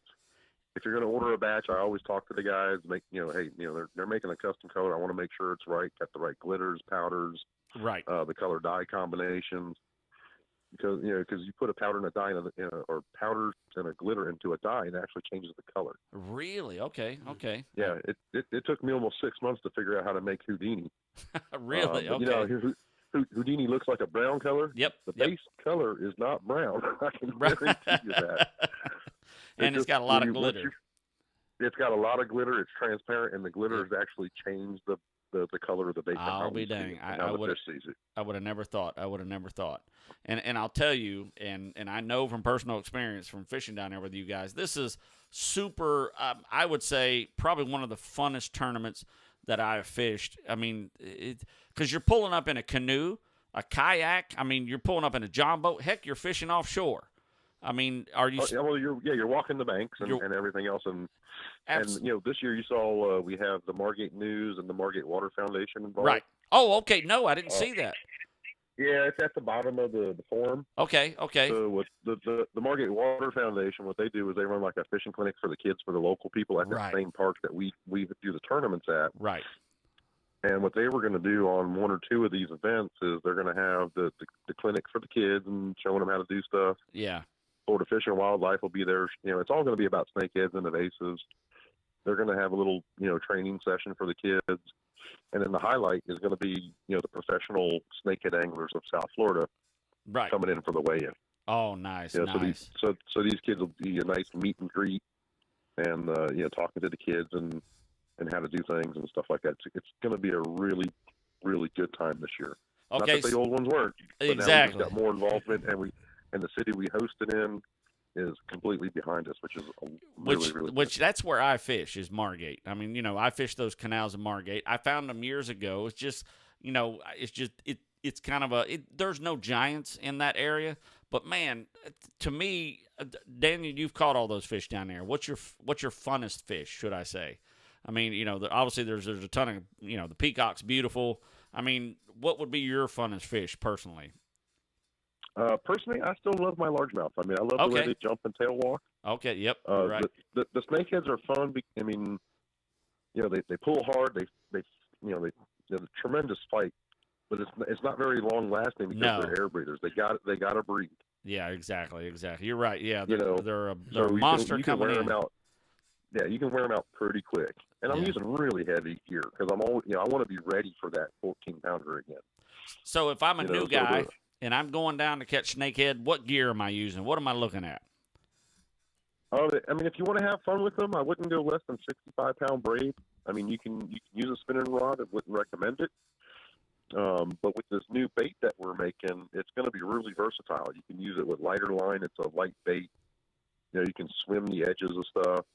If you're going to order a batch, I always talk to the guys. They're making a custom color. I want to make sure it's right, got the right glitters, powders, right, the color dye combinations. Because you put a powder and a dye or powder and a glitter into a dye, and it actually changes the color. Really? Okay. Yeah, it took me almost 6 months to figure out how to make Houdini. Really? Okay. Houdini looks like a brown color. Yep. The base color is not brown. I can guarantee you that. And it's got a lot of glitter. It's got a lot of glitter. It's transparent, and the glitter has actually changed the color of the bait. I'll be dang. I would have never thought. And I'll tell you, and I know from personal experience from fishing down there with you guys, this is super, I would say, probably one of the funnest tournaments that I've fished. I mean, because you're pulling up in a canoe, a kayak. I mean, you're pulling up in a john boat. Heck, you're fishing offshore. I mean, are you? You're walking the banks and everything else, and this year you saw we have the Margate News and the Margate Water Foundation involved. Right. Oh, okay. No, I didn't see that. Yeah, it's at the bottom of the forum. Okay. So with the Margate Water Foundation, what they do is they run like a fishing clinic for the kids, for the local people at the same park that we do the tournaments at. Right. And what they were going to do on 1 or 2 of these events is they're going to have the clinic for the kids and showing them how to do stuff. Yeah. Florida Fish and Wildlife will be there. It's all going to be about snakeheads and evasives. They're going to have a little, training session for the kids. And then the highlight is going to be, the professional snakehead anglers of South Florida coming in for the weigh-in. Oh, nice, nice. So these kids will be a nice meet and greet. and talking to the kids and how to do things and stuff like that. It's going to be a really, really good time this year. Okay, not that the old ones weren't. But exactly. Now we've got more involvement, and the city we hosted in is completely behind us, which is really, really which good. That's where I fish, is Margate. I mean, I fish those canals in Margate. I found them years ago. It's just, it's kind of there's no giants in that area, but man, to me, Daniel, you've caught all those fish down there. What's your funnest fish, should I say? I mean, obviously there's a ton of, the peacock's beautiful. I mean, what would be your funnest fish personally? Personally, I still love my largemouth. I mean, I love the way they jump and tail walk. Okay, yep, right. The snakeheads are fun. I mean, they pull hard. They're a tremendous fight, but it's not very long lasting because they're air breathers. They got to breathe. Yeah, exactly. You're right. Yeah, they're a so monster you coming can wear in. Them out. Yeah, you can wear them out pretty quick. And I'm using really heavy gear because I'm always, I want to be ready for that 14-pounder again. So if I'm a new guy and I'm going down to catch snakehead, what gear am I using? What am I looking at? I mean, if you want to have fun with them, I wouldn't go less than 65-pound braid. I mean, you can use a spinning rod. I wouldn't recommend it. But with this new bait that we're making, it's going to be really versatile. You can use it with lighter line. It's a light bait. You can swim the edges of stuff.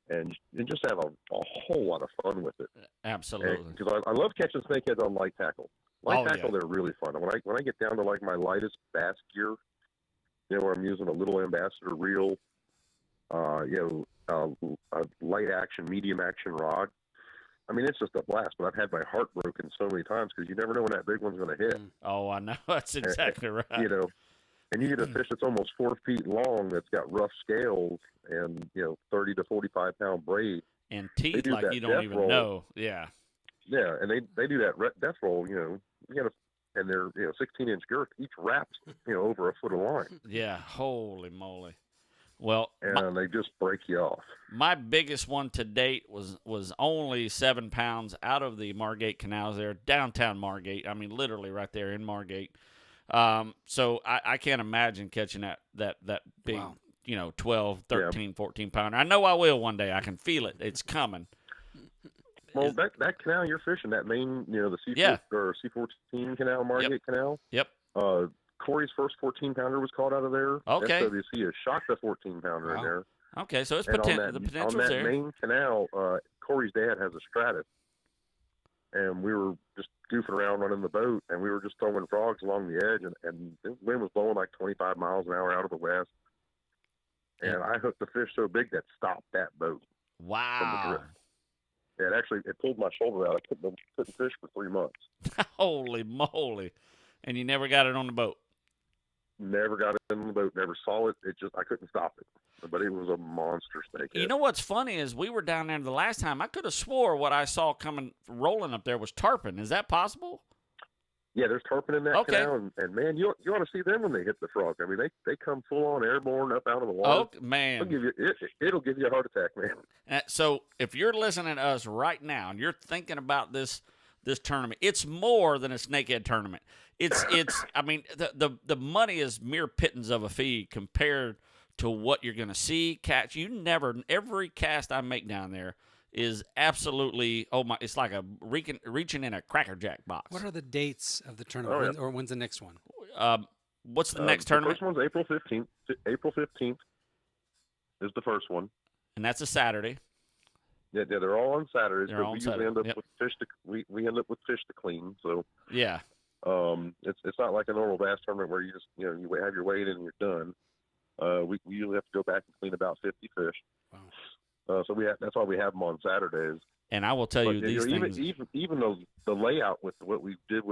And just have a whole lot of fun with it. Absolutely. Because I love catching snakeheads on light tackle. Light tackle, they're really fun. And when I get down to like my lightest bass gear, where I'm using a little ambassador reel, a light action, medium action rod. I mean, it's just a blast. But I've had my heart broken so many times because you never know when that big one's going to hit. Oh, I know. That's exactly right. And you get a fish that's almost 4 feet long that's got rough scales and 30 to 45-pound braid and teeth like you don't even know. Yeah. Yeah, and they do that death roll. And they're 16-inch girth. Each wraps over a foot of line. Yeah, holy moly. Well, and they just break you off. My biggest one to date was only 7 pounds out of the Margate canals there, downtown Margate. I mean, literally right there in Margate. So I can't imagine catching that big, 12, 13, 14 pounder. I know I will one day. I can feel it. It's coming. Well, that canal you're fishing, that main, the C14 canal, Margate Canal. Yep. Corey's first 14-pounder was caught out of there. Okay. SWC has shot the 14-pounder in there. Okay, so it's the potential's on that there. main canal, Corey's dad has a Stratus. And we were just goofing around running the boat, and we were just throwing frogs along the edge, and the wind was blowing like 25 miles an hour out of the west. And I hooked a fish so big that stopped that boat. Wow. From the drift. Yeah, it pulled my shoulder out. I couldn't fish for 3 months. Holy moly. And you never got it on the boat? Never got it in the boat, never saw it. I couldn't stop it. But it was a monster snakehead. You know what's funny is we were down there the last time. I could have swore what I saw rolling up there was tarpon. Is that possible? Yeah, there's tarpon in that canal, and man, you ought to see them when they hit the frog. I mean, they come full on airborne up out of the water. Oh man, it'll give you a heart attack, man. So if you're listening to us right now and you're thinking about this tournament, it's more than a snakehead tournament. It's I mean, the money is mere pittance of a fee compared to what you're going to see, catch. Every cast I make down there is absolutely, it's like reaching in a Cracker Jack box. What are the dates of the tournament, or when's the next one? What's the next tournament? The first one's April 15th. April 15th is the first one. And that's a Saturday. Yeah, they're all on Saturdays. They're all on Saturday. We end up with fish we end up with fish to clean. So yeah, it's not like a normal bass tournament where you just you have your weight in and you're done. We usually have to go back and clean about 50 fish. Wow. So that's why we have them on Saturdays. And I will tell you these things. Even though the layout with what we did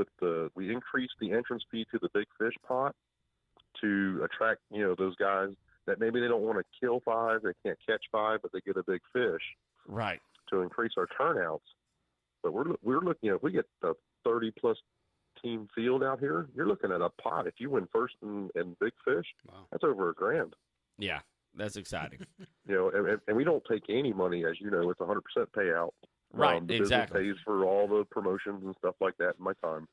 we increased the entrance fee to the big fish pot to attract those guys that maybe they don't want to kill 5, they can't catch 5, but they get a big fish. Right. To increase our turnouts. But we're looking if we get the 30+ team field out here, you're looking at a pot. If you win first in big fish, that's over $1,000. Yeah, that's exciting. And we don't take any money, as you know. It's 100% payout. Right, the exactly. business pays for all the promotions and stuff like that in my time.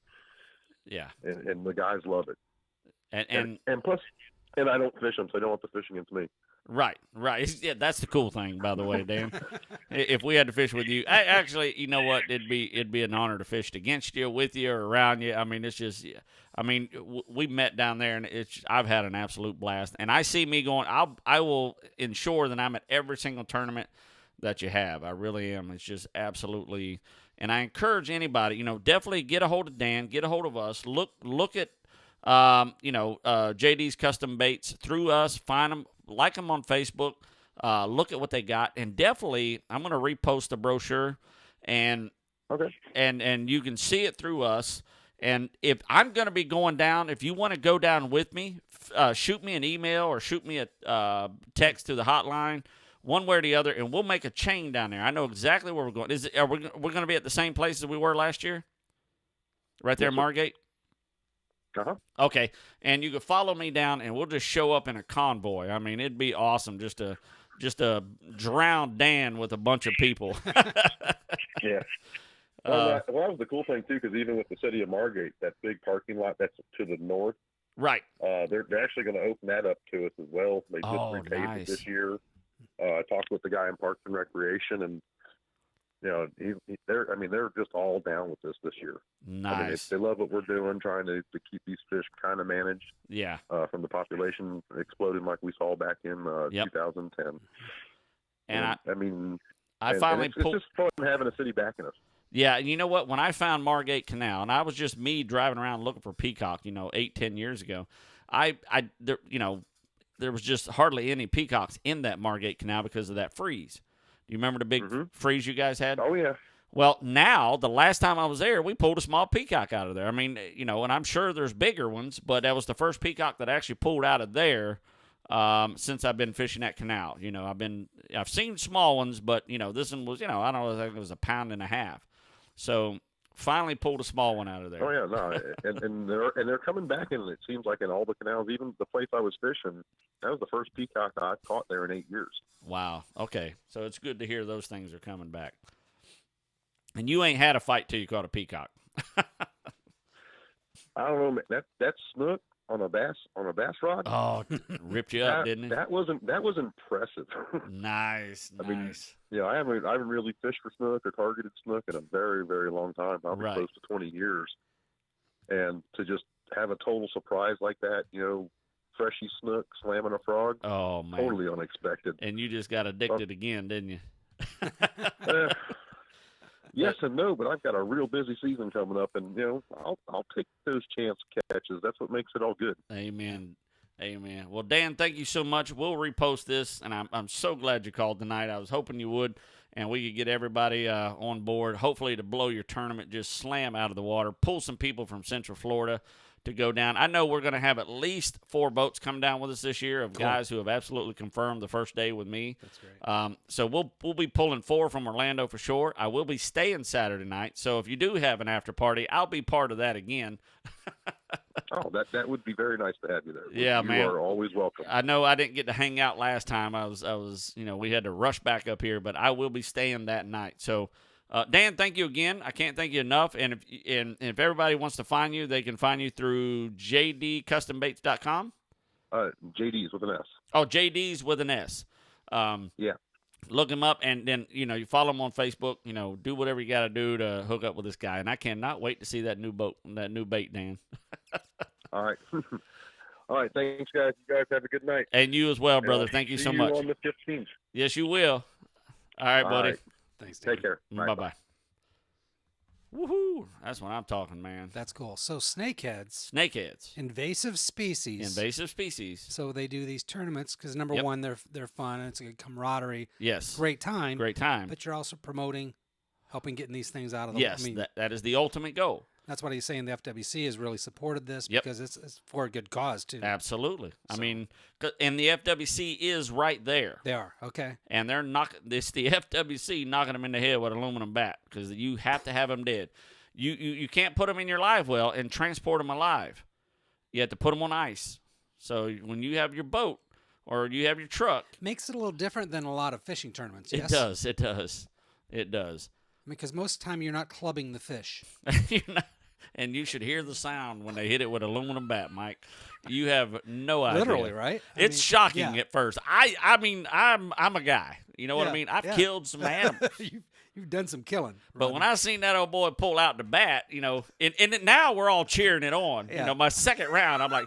Yeah. And the guys love it. And plus, and I don't fish them, so they don't have to fish against me. Right. Yeah, that's the cool thing, by the way, Dan. If we had to fish with you, actually, you know what? It'd be an honor to fish against you, with you, or around you. I mean, it's just, I mean, we met down there, and I've had an absolute blast. And I see me going. I will ensure that I'm at every single tournament that you have. I really am. It's just absolutely. And I encourage anybody, definitely get a hold of Dan, get a hold of us. Look at, JD's Custom Baits through us. Find them. Like them on Facebook, look at what they got, and definitely I'm going to repost the brochure, and you can see it through us. And if I'm going to be going down, if you want to go down with me, shoot me an email or shoot me a text to the hotline, one way or the other, and we'll make a chain down there. I know exactly where we're going. Are we going to be at the same place as we were last year? Right there in Margate? Uh-huh. Okay, and you can follow me down, and we'll just show up in a convoy. I mean, it'd be awesome just to drown Dan with a bunch of people. Yeah. Well, that was the cool thing too, because even with the city of Margate, that big parking lot that's to the north, right? They're actually going to open that up to us as well. They just repaved it this year. I talked with the guy in Parks and Recreation, and they're just all down with this year. Nice. I mean, they love what we're doing, trying to keep these fish kind of managed. Yeah. From the population exploding like we saw back in 2010. And I it's just fun having a city backing us. Yeah, and you know what? When I found Margate Canal, and I was just me driving around looking for peacock, 8-10 years ago, there was just hardly any peacocks in that Margate Canal because of that freeze. You remember the big freeze you guys had? Oh, yeah. Well, now, the last time I was there, we pulled a small peacock out of there. I mean, and I'm sure there's bigger ones, but that was the first peacock that actually pulled out of there since I've been fishing that canal. I've seen small ones, but, this one was, I don't know, I think it was 1.5 pounds. So, finally pulled a small one out of there. Oh, yeah, no, and they're coming back, and it seems like in all the canals, even the place I was fishing, that was the first peacock I caught there in 8 years. Wow. Okay. So it's good to hear those things are coming back. And you ain't had a fight till you caught a peacock. I don't know, man. That snook on a bass rod. Oh, ripped you up, didn't it? That was impressive. Nice. I mean, I haven't really fished for snook or targeted snook in a very, very long time. Probably close to 20 years. And to just have a total surprise like that, freshy snook slamming a frog. Oh, man. Totally unexpected. And you just got addicted again, didn't you? Yes and no, but I've got a real busy season coming up, and I'll take those chance catches. That's what makes it all good. Amen. Well, Dan, thank you so much. We'll repost this, and I'm so glad you called tonight. I was hoping you would, and we could get everybody on board, hopefully to blow your tournament, just slam out of the water, pull some people from Central Florida to go down. I know we're going to have at least 4 boats come down with us this year of guys who have absolutely confirmed the first day with me. That's great. So we'll be pulling 4 from Orlando for sure. I will be staying Saturday night. So if you do have an after party, I'll be part of that again. Oh, that would be very nice to have you there. Yeah, man. You are always welcome. I know I didn't get to hang out last time. I was we had to rush back up here, but I will be staying that night. So Dan, thank you again. I can't thank you enough. And if everybody wants to find you, they can find you through jdcustombaits.com. JD's with an S. Oh, JD's with an S. Yeah. Look him up, and then you follow him on Facebook. Do whatever you got to do to hook up with this guy. And I cannot wait to see that new bait, Dan. All right. All right. Thanks, guys. You guys have a good night. And you as well, brother. Thank you so much. See you on the 15th. Yes, you will. All right, buddy. Right. Thanks, Dan. Take care. Bye-bye. Woohoo! That's what I'm talking, man. That's cool. So snakeheads. Invasive species. So they do these tournaments because number one, they're fun. It's a good camaraderie. Yes. Great time. But you're also promoting, helping getting these things out of the. Yes, that is the ultimate goal. That's what he's saying. The FWC has really supported this because it's for a good cause too. Absolutely. So. I mean, and the FWC is right there. They are okay. And they're it's the FWC knocking them in the head with an aluminum bat because you have to have them dead. You can't put them in your live well and transport them alive. You have to put them on ice. So when you have your boat or you have your truck, makes it a little different than a lot of fishing tournaments. It does. It does. Because most of the time you're not clubbing the fish. You're not. and you should hear the sound when they hit it with aluminum bat, Mike. You have no idea. Literally, right? It's shocking at first. I mean, I'm a guy. You know what I mean? I've killed some animals. You've done some killing. But when I seen that old boy pull out the bat, and now we're all cheering it on. Yeah. My second round, I'm like,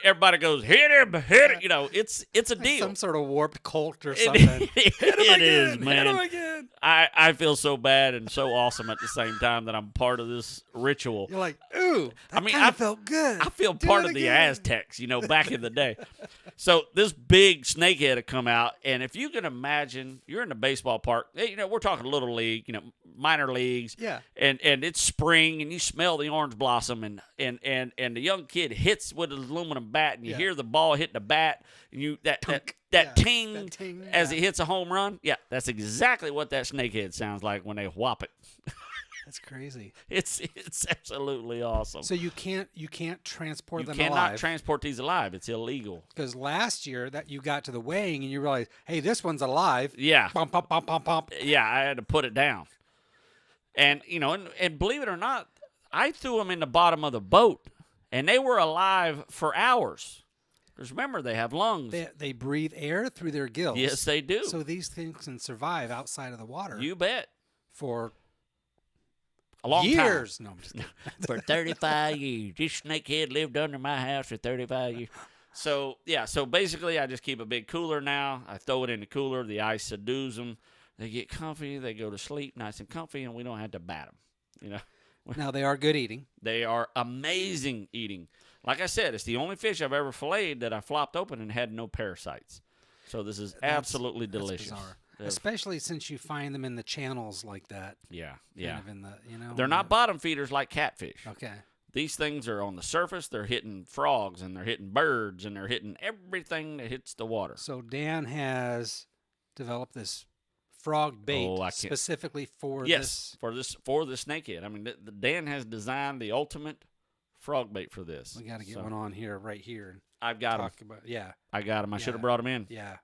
everybody goes, hit him, hit it. It's a like deal. some sort of warped cult or something. It is, man. Hit him again. I feel so bad and so awesome at the same time that I'm part of this ritual. You're like, ooh, I felt good. I feel part of the Aztecs, back in the day. So this big snakehead had come out, and if you can imagine, you're in the baseball park. We're talking little league, minor leagues. Yeah. And it's spring, and you smell the orange blossom, and the young kid hits with his aluminum bat, and you hear the ball hit the bat, and that ting as it hits a home run. Yeah, that's exactly what that snakehead sounds like when they whop it. That's crazy. It's absolutely awesome. So you can't transport them alive. You cannot alive. transport these alive. It's illegal. Because last year that you got to the weighing and you realized, hey, this one's alive. Yeah. Bump, bump, bump, bump, bump. Yeah, I had to put it down. And and believe it or not, I threw them in the bottom of the boat, and they were alive for hours. Because remember, they have lungs. They breathe air through their gills. Yes, they do. So these things can survive outside of the water. You bet. For a long years. time. No, I'm just kidding. For 35 years. This snakehead lived under my house for 35 years. So basically I just keep a big cooler now. I throw it in the cooler. The ice subdues them. They get comfy. They go to sleep nice and comfy, and we don't have to bat them. Now, they are good eating. They are amazing eating. Like I said, it's the only fish I've ever filleted that I flopped open and had no parasites. So this is absolutely delicious. Bizarre. Especially since you find them in the channels like that. Yeah. Kind of in the, They're not bottom feeders like catfish. Okay. These things are on the surface. They're hitting frogs, and they're hitting birds, and they're hitting everything that hits the water. So Dan has developed this frog bait specifically for this. for the snakehead. I mean, Dan has designed the ultimate frog bait for this. We got to get one on here right here. I've got them. I got them. I should have brought them in. Yeah.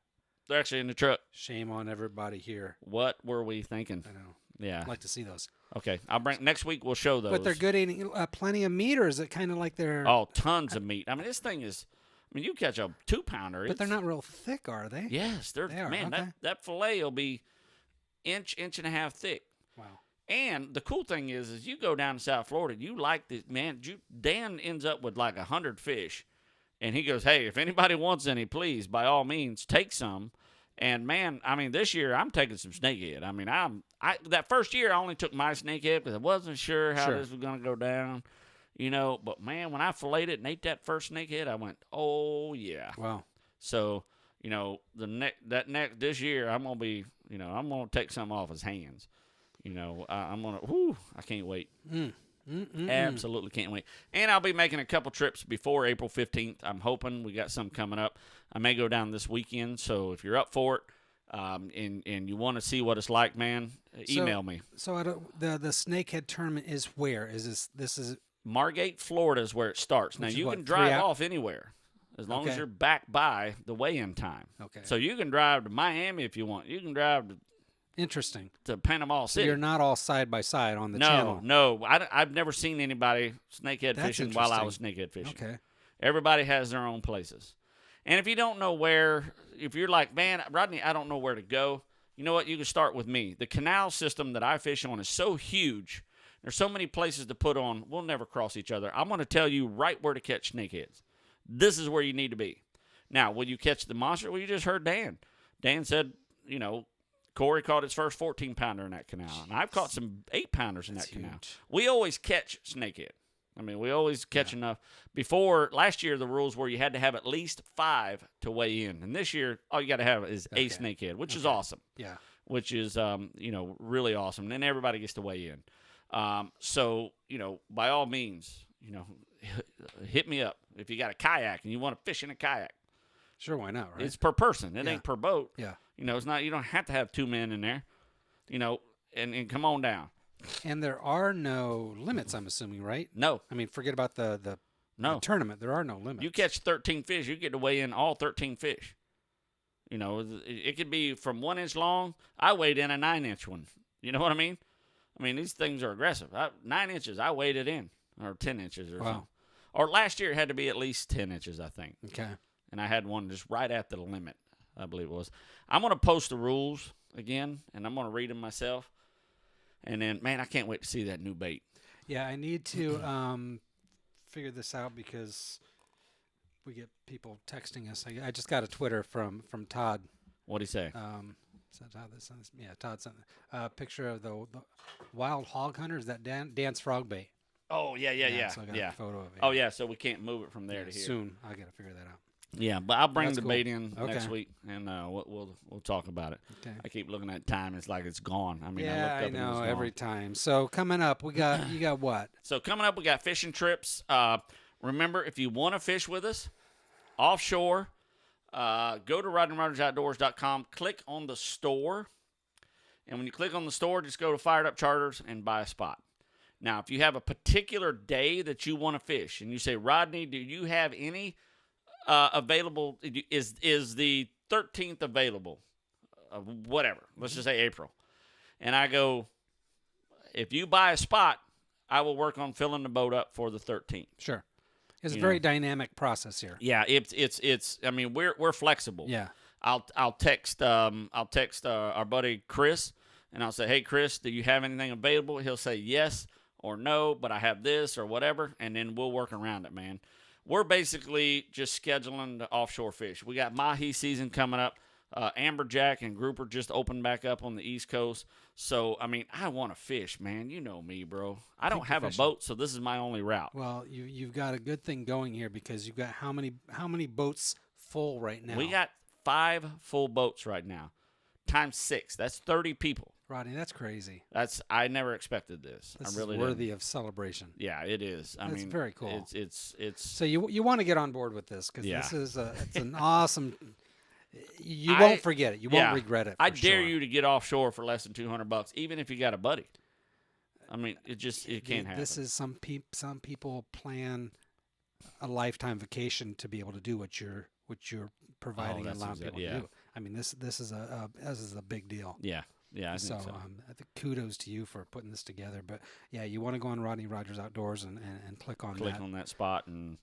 They're actually in the truck. Shame on everybody here. What were we thinking? I know. Yeah. I'd like to see those. Okay. I'll bring next week. We'll show those. But they're good eating. Plenty of meat, or is it kind of like they're? Oh, tons of meat. I mean, this thing is. I mean, you catch a 2-pounder. But they're not real thick, are they? Yes, they are. Man, okay. that fillet will be inch and a half thick. Wow. And the cool thing is you go down to South Florida, you like this, man. Dan ends up with like 100 fish, and he goes, "Hey, if anybody wants any, please, by all means, take some." And man, I mean, this year I'm taking some snakehead. I mean, that first year I only took my snakehead because I wasn't sure how this was going to go down, But man, when I filleted it and ate that first snakehead, I went, "Oh yeah." Wow. So this year I'm gonna be, I'm gonna take some off his hands. I'm gonna. I can't wait. Absolutely can't wait. And I'll be making a couple trips before April 15th. I'm hoping we got some coming up. I may go down this weekend. So if you're up for it, and you want to see what it's like, man, email me. So the Snakehead Tournament is where? This is Margate, Florida is where it starts. Now you can drive off anywhere. As long as you're back by the weigh-in time. Okay. So you can drive to Miami if you want. You can drive to Panama City. So you're not all side by side on the channel. No. I've never seen anybody snakehead fishing while I was snakehead fishing. Okay. Everybody has their own places. And if you don't know where, if you're like, man, Rodney, I don't know where to go, you know what? You can start with me. The canal system that I fish on is so huge. There's so many places to put on. We'll never cross each other. I'm going to tell you right where to catch snakeheads. This is where you need to be. Now, will you catch the monster? Well, you just heard Dan. Dan said, Corey caught his first 14-pounder in that canal. And I've caught some 8-pounders in that canal. Huge. We always catch snakehead. I mean, we always catch enough. Before, last year, the rules were you had to have at least 5 to weigh in. And this year, all you got to have is a snakehead, which is awesome. Yeah. Which is, really awesome. And then everybody gets to weigh in. So, by all means, hit me up. If you got a kayak and you want to fish in a kayak. Sure, why not, right? It's per person. It ain't per boat. Yeah. It's not, you don't have to have 2 men in there, and come on down. And there are no limits, I'm assuming, right? No. I mean, forget about the tournament. There are no limits. You catch 13 fish, you get to weigh in all 13 fish. It could be from 1 inch long. I weighed in a 9-inch one. You know what I mean? I mean, these things are aggressive. 9 inches, I weighed it in. or 10 inches or Wow. something. Or last year it had to be at least 10 inches, I think. Okay. And I had one just right at the limit, I believe it was. I'm going to post the rules again, and I'm going to read them myself. And then, man, I can't wait to see that new bait. Yeah, I need to figure this out because we get people texting us. I just got a Twitter from Todd. What'd he say? Is that Todd? Yeah, Todd sent a picture of the wild hog hunter. Is that Dan's frog bait? Oh, yeah. So I got a photo of it. Oh, yeah, so we can't move it from there to here. Soon. I got to figure that out. Yeah, but I'll bring That's the cool. bait in next Okay. week, and we'll talk about it. Okay. I keep looking at time; it's like it's gone. I mean, Yeah, I looked up I and it know was gone. every time. So coming up, you got what? So coming up, we got fishing trips. Remember, if you want to fish with us offshore, go to RodneyRogersOutdoors.com, click on the store, and when you click on the store, just go to Fired Up Charters and buy a spot. Now, if you have a particular day that you want to fish, and you say, Rodney, do you have any available? Is the 13th available? Whatever. Let's just say April. And I go, if you buy a spot, I will work on filling the boat up for the 13th. Sure. It's a You very know. dynamic process here. Yeah, it's. I mean, we're flexible. Yeah. I'll text our buddy Chris, and I'll say, hey Chris, do you have anything available? He'll say yes or no, but I have this or whatever, and then we'll work around it, man. We're basically just scheduling the offshore fish. We got mahi season coming up. Amberjack and grouper just opened back up on the East Coast. So, I mean, I want to fish, man. You know me, bro. I don't have a boat, so this is my only route. Well, you've got a good thing going here because you've got how many boats full right now? We got 5 full boats right now, times 6. That's 30 people. Rodney, that's crazy. I never expected this. This I really is worthy didn't. of celebration. Yeah, it is. I That's mean, very cool. It's So you want to get on board with this because Yeah. this is it's an awesome. You I- won't forget it. You yeah. won't regret it. I for dare sure. you to get offshore for less than $200, even if you got a buddy. I mean, it can't happen. This is some people plan a lifetime vacation to be able to do what you're providing and that's allowing exact- people yeah. to do. I mean, this is a big deal. Yeah, I So, think so. I think kudos to you for putting this together. But yeah, you want to go on Rodney Rogers Outdoors and click on Click that. on that spot and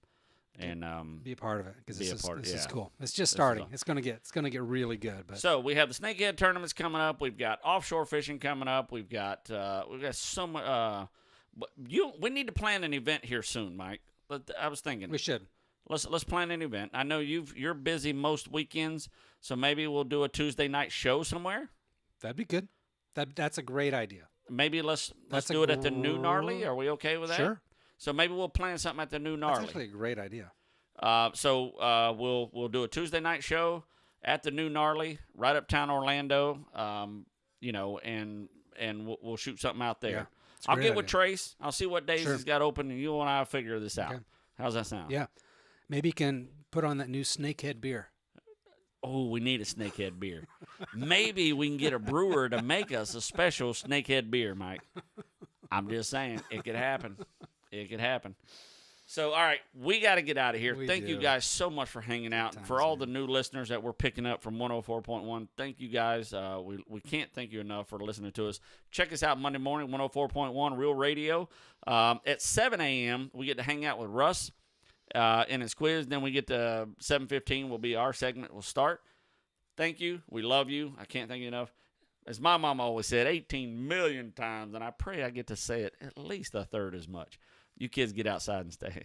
Be a part of it because Be this a part- is yeah. cool. It's just is starting. all- It's gonna get really good. But So we have the Snakehead tournaments coming up. We've got offshore fishing coming up. We've got so much. We need to plan an event here soon, Mike. I was thinking we should. let's plan an event. I know you're busy most weekends, so maybe we'll do a Tuesday night show somewhere. That'd be good. That's a great idea. Maybe let's That's a do it at the New Gnarly. Are we okay with that? Sure. So maybe we'll plan something at the New That's Gnarly. actually a great idea. So we'll do a Tuesday night show at the New Gnarly, right uptown Orlando. And we'll shoot something out there. Yeah, it's a I'll great get with idea. Trace. I'll see what days Sure. he's got open, and you and I'll figure this out. Okay. How's that sound? Yeah. Maybe you can put on that new Snakehead beer. Oh, we need a Snakehead beer. Maybe we can get a brewer to make us a special Snakehead beer, Mike. I'm just saying, it could happen. It could happen. So, all right, we got to get out of here. We Thank you do. guys so much for hanging out. times, For all man. the new listeners that we're picking up from 104.1, thank you guys. We can't thank you enough for listening to us. Check us out Monday morning, 104.1 Real Radio. At 7 a.m., we get to hang out with Russ in his quiz. Then we get to 7:15 will be our segment. We'll start. Thank you. We love you. I can't thank you enough. As my mom always said, 18 million times, and I pray I get to say it at least a third as much. You kids get outside and stay.